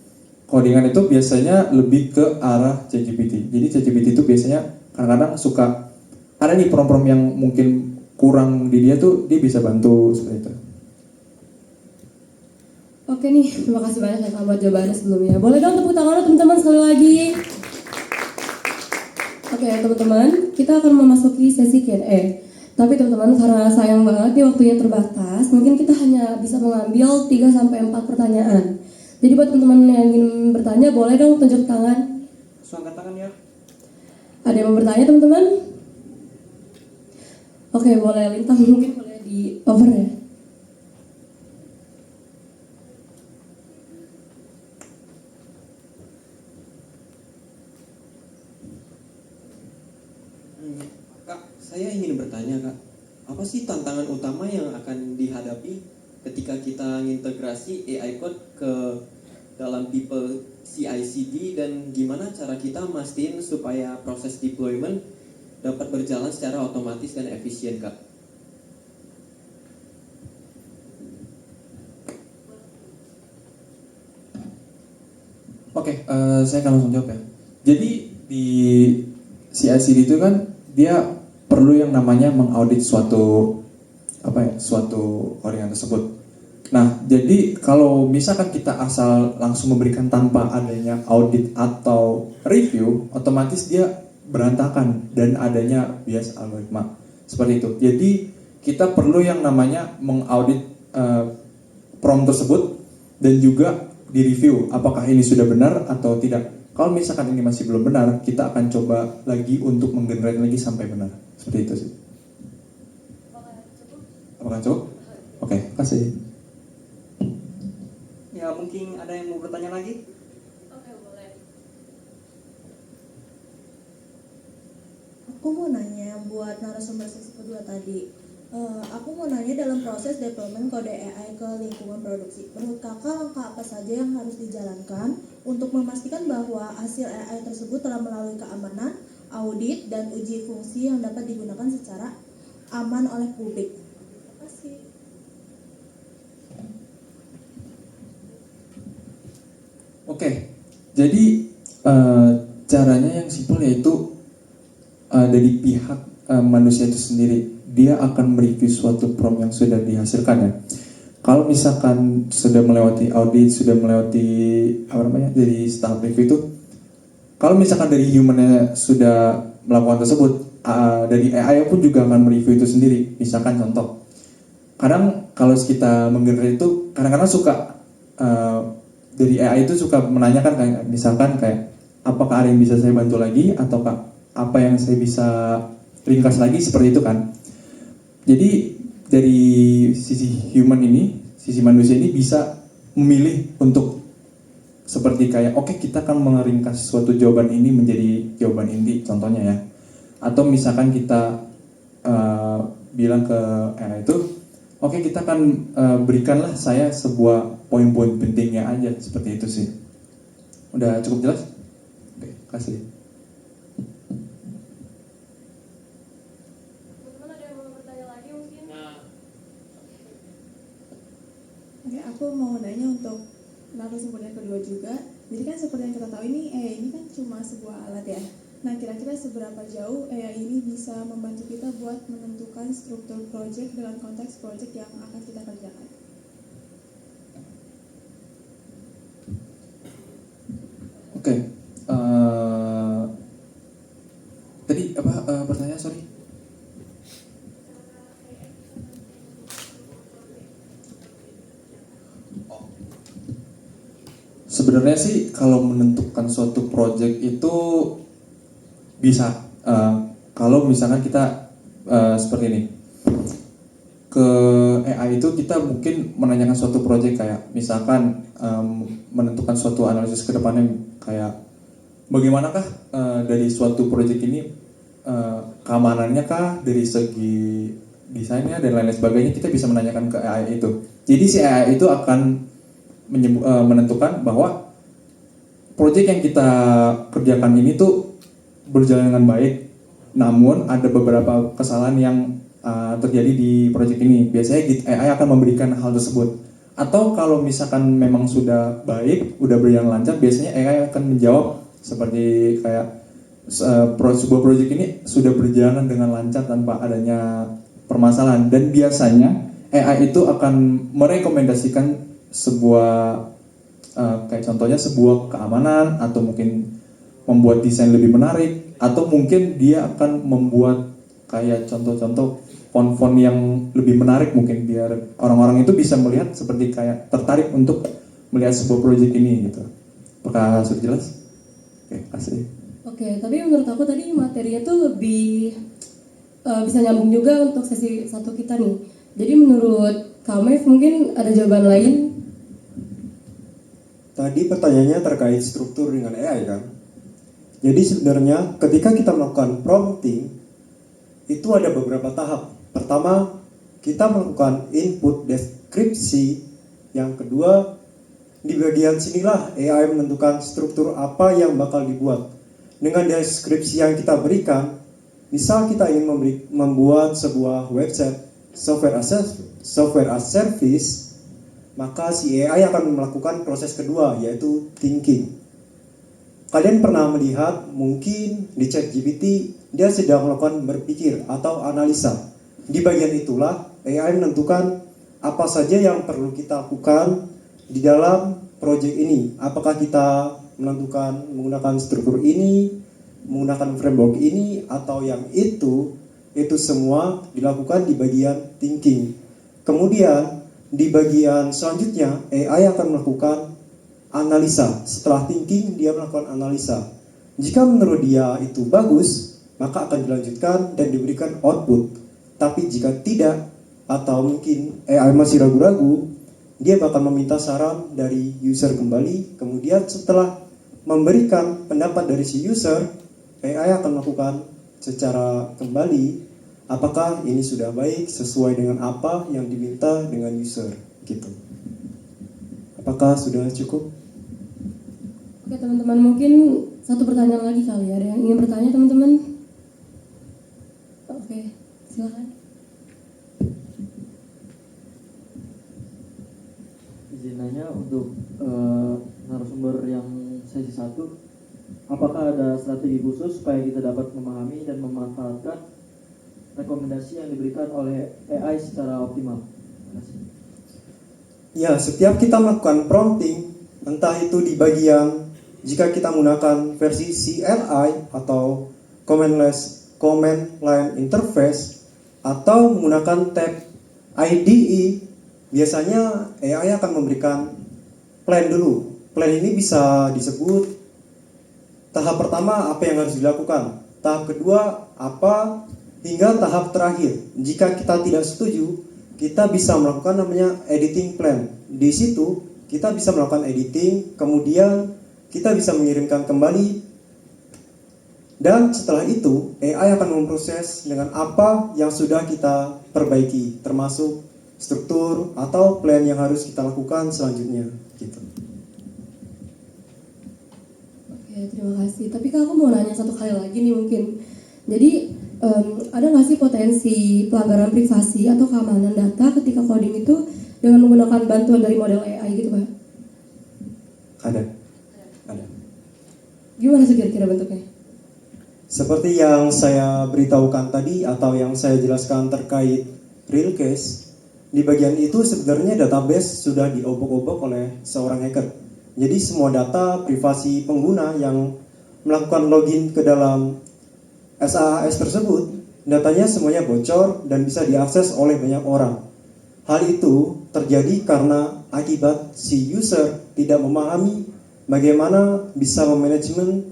codingan itu biasanya lebih ke arah ChatGPT. Jadi ChatGPT itu biasanya kadang-kadang suka ada nih prompt-prompt yang mungkin kurang di dia tuh, dia bisa bantu seperti itu. Oke nih, terima kasih banyak ya Kak buat jawabannya sebelumnya. Boleh dong tepuk tangan teman-teman sekali lagi. Oke teman-teman, kita akan memasuki sesi Q&A. Tapi teman-teman, karena sayang banget nih waktunya terbatas, mungkin kita hanya bisa mengambil 3-4 pertanyaan. Jadi buat teman-teman yang ingin bertanya, boleh dong tunjuk tangan. Langsung angkat tangan ya. Ada yang mau bertanya teman-teman? Oke, boleh Lintang, mungkin boleh di over ya. Kak, saya ingin bertanya Kak, apa sih tantangan utama yang akan dihadapi ketika kita integrasi AI code ke dalam People CI/CD dan gimana cara kita mastiin supaya proses deployment dapat berjalan secara otomatis dan efisien Kak? Oke, saya akan langsung jawab ya. Jadi di CI/CD itu kan dia perlu yang namanya mengaudit suatu codingan tersebut. Nah, jadi kalau misalkan kita asal langsung memberikan tanpa adanya audit atau review, otomatis dia berantakan dan adanya bias algoritma seperti itu. Jadi kita perlu yang namanya mengaudit prompt tersebut dan juga direview apakah ini sudah benar atau tidak. Kalau misalkan ini masih belum benar, kita akan coba lagi untuk menggenerate lagi sampai benar. Seperti itu sih. Apakah cukup? Oke, kasih. Ya mungkin ada yang mau bertanya lagi? Oke, boleh. Aku mau nanya buat narasumber sesi kedua tadi. Aku mau nanya dalam proses deployment kode AI ke lingkungan produksi. Menurut kakak langkah apa saja yang harus dijalankan untuk memastikan bahwa hasil AI tersebut telah melalui keamanan, audit, dan uji fungsi yang dapat digunakan secara aman oleh publik? Terima kasih. Oke, jadi caranya yang simpel yaitu dari pihak manusia itu sendiri, dia akan mereview suatu prompt yang sudah dihasilkan ya. Kalau misalkan sudah melewati audit, sudah melewati dari tahap review itu, kalau misalkan dari humannya sudah melakukan tersebut, dari AI pun juga akan mereview itu sendiri. Misalkan contoh, kadang kalau kita menggenerate itu kadang-kadang suka dari AI itu suka menanyakan kayak misalkan kayak apakah ada yang bisa saya bantu lagi ataukah apa yang saya bisa ringkas lagi seperti itu kan. Jadi dari sisi human ini, sisi manusia ini bisa memilih untuk seperti kayak oke, kita akan meringkas suatu jawaban ini menjadi jawaban inti contohnya ya. Atau misalkan kita bilang ke AI itu oke, kita akan berikanlah saya sebuah poin-poin pentingnya aja, seperti itu sih. Udah cukup jelas? Oke, kasih. Teman-teman ada yang mau bertanya lagi mungkin? Oke, aku mau nanya untuk narasumber yang kedua juga. Jadi kan seperti yang kita tahu ini AI ini kan cuma sebuah alat ya. Nah, kira-kira seberapa jauh AI ini bisa membantu kita buat menentukan struktur project dengan konteks project yang akan kita kerjakan? Oke. Tadi apa pertanyaan, sorry? Sebenarnya sih kalau menentukan suatu project itu bisa kalau misalkan kita seperti ini, ke AI itu kita mungkin menanyakan suatu project kayak misalkan menentukan suatu analisis ke depannya kayak bagaimanakah dari suatu project ini keamanannya kah, dari segi desainnya dan lain-lain sebagainya, kita bisa menanyakan ke AI itu. Jadi si AI itu akan menentukan bahwa project yang kita kerjakan ini tuh berjalan dengan baik, namun ada beberapa kesalahan yang terjadi di project ini. Biasanya AI akan memberikan hal tersebut. Atau kalau misalkan memang sudah baik, udah berjalan lancar, biasanya AI akan menjawab seperti kayak sebuah project ini sudah berjalan dengan lancar tanpa adanya permasalahan. Dan biasanya AI itu akan merekomendasikan sebuah kayak contohnya sebuah keamanan, atau mungkin membuat desain lebih menarik, atau mungkin dia akan membuat kayak contoh-contoh font-font yang lebih menarik mungkin biar orang-orang itu bisa melihat seperti kayak tertarik untuk melihat sebuah project ini gitu. Apakah sudah jelas? Oke, kasih. Oke, tapi menurut aku tadi materinya tuh lebih bisa nyambung juga untuk sesi satu kita nih. Jadi menurut Kamev mungkin ada jawaban lain? Tadi pertanyaannya terkait struktur dengan AI kan. Jadi sebenarnya ketika kita melakukan prompting itu ada beberapa tahap. Pertama, kita melakukan input deskripsi. Yang kedua, di bagian sinilah AI menentukan struktur apa yang bakal dibuat. Dengan deskripsi yang kita berikan, misal kita ingin membuat sebuah website software as service, maka si AI akan melakukan proses kedua, yaitu thinking. Kalian pernah melihat mungkin di ChatGPT dia sedang melakukan berpikir atau analisa. Di bagian itulah AI menentukan apa saja yang perlu kita lakukan di dalam project ini. Apakah kita menentukan menggunakan struktur ini, menggunakan framework ini, atau yang itu semua dilakukan di bagian thinking. Kemudian di bagian selanjutnya AI akan melakukan analisa. Setelah thinking dia melakukan analisa. Jika menurut dia itu bagus, maka akan dilanjutkan dan diberikan output. Tapi jika tidak, atau mungkin AI masih ragu-ragu, dia bakal meminta saran dari user kembali. Kemudian setelah memberikan pendapat dari si user, AI akan melakukan secara kembali apakah ini sudah baik sesuai dengan apa yang diminta dengan user gitu. Apakah sudah cukup? Oke teman-teman, mungkin satu pertanyaan lagi kali ya. Ada yang ingin bertanya teman-teman? Oke, silakan. Izin nanya untuk narasumber yang sesi 1, apakah ada strategi khusus supaya kita dapat memahami dan memanfaatkan rekomendasi yang diberikan oleh AI secara optimal? Terima kasih. Ya, setiap kita melakukan prompting, entah itu di bagian jika kita menggunakan versi CLI atau command line interface, atau menggunakan tab IDE, biasanya AI akan memberikan plan dulu. Plan ini bisa disebut tahap pertama apa yang harus dilakukan, tahap kedua apa, hingga tahap terakhir. Jika kita tidak setuju, kita bisa melakukan namanya editing plan. Di situ kita bisa melakukan editing, kemudian kita bisa mengirimkan kembali, dan setelah itu AI akan memproses dengan apa yang sudah kita perbaiki, termasuk struktur atau plan yang harus kita lakukan selanjutnya gitu. Oke, terima kasih. Tapi Kak, aku mau nanya satu kali lagi nih mungkin. Jadi, ada nggak sih potensi pelanggaran privasi atau keamanan data ketika coding itu dengan menggunakan bantuan dari model AI gitu, Kak? Ada. Gimana sih kira-kira bentuknya? Seperti yang saya beritahukan tadi atau yang saya jelaskan terkait real case, di bagian itu sebenarnya database sudah diobok-obok oleh seorang hacker. Jadi semua data privasi pengguna yang melakukan login ke dalam SaaS tersebut, datanya semuanya bocor dan bisa diakses oleh banyak orang. Hal itu terjadi karena akibat si user tidak memahami bagaimana bisa memanajemen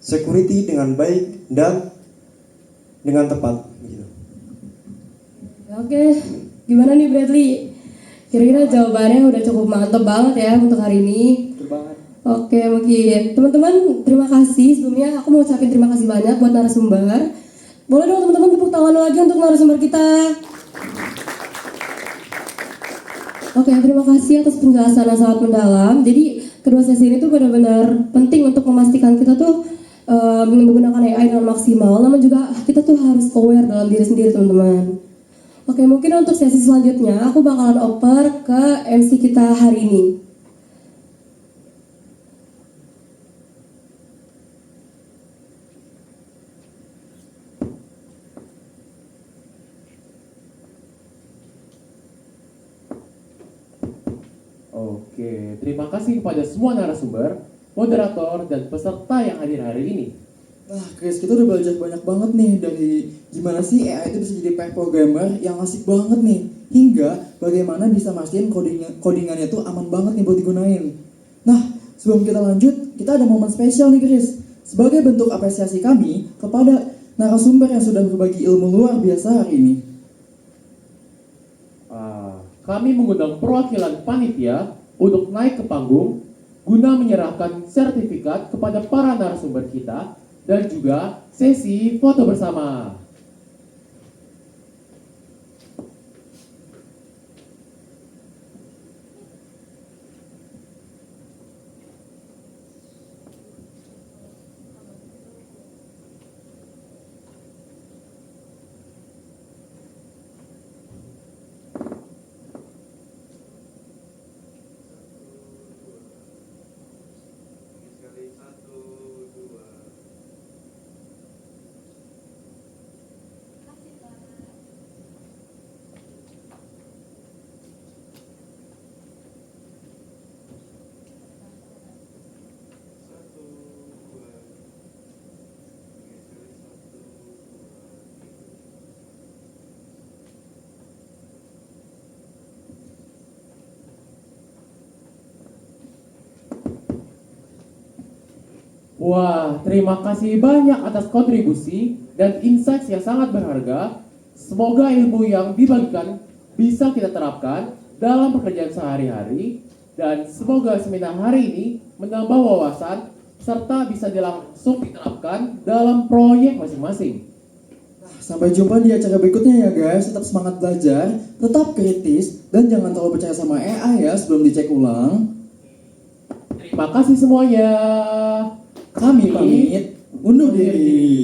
security dengan baik dan dengan tepat. Gitu. Oke, gimana nih Bradley? Kira-kira jawabannya udah cukup mantep banget ya untuk hari ini. Betul banget. Oke, mungkin teman-teman terima kasih. Sebelumnya aku mau ucapin terima kasih banyak buat narasumber. Boleh dong teman-teman tepuk tangan lagi untuk narasumber kita. Oke, terima kasih atas penjelasan yang sangat mendalam. Jadi kedua sesi ini tuh benar-benar penting untuk memastikan kita tuh menggunakan AI dengan maksimal. Namun juga kita tuh harus aware dalam diri sendiri teman-teman. Oke, mungkin untuk sesi selanjutnya aku bakalan oper ke MC kita hari ini. Oke, terima kasih kepada semua narasumber, moderator, dan peserta yang hadir hari ini. Nah, Chris, kita udah belajar banyak banget nih dari gimana sih AI itu bisa jadi pair programmer yang asik banget nih, hingga bagaimana bisa mastiin codingannya tuh aman banget nih buat digunain. Nah, sebelum kita lanjut, kita ada momen spesial nih, Chris. Sebagai bentuk apresiasi kami kepada narasumber yang sudah berbagi ilmu luar biasa hari ini. Kami mengundang perwakilan panitia untuk naik ke panggung guna menyerahkan sertifikat kepada para narasumber kita dan juga sesi foto bersama. Wah, terima kasih banyak atas kontribusi dan insights yang sangat berharga. Semoga ilmu yang dibagikan bisa kita terapkan dalam pekerjaan sehari-hari. Dan semoga seminar hari ini menambah wawasan serta bisa langsung diterapkan dalam proyek masing-masing. Nah, sampai jumpa di acara berikutnya ya guys. Tetap semangat belajar, tetap kritis, dan jangan terlalu percaya sama AI ya sebelum dicek ulang. Terima kasih semuanya. Kami pamit undur diri.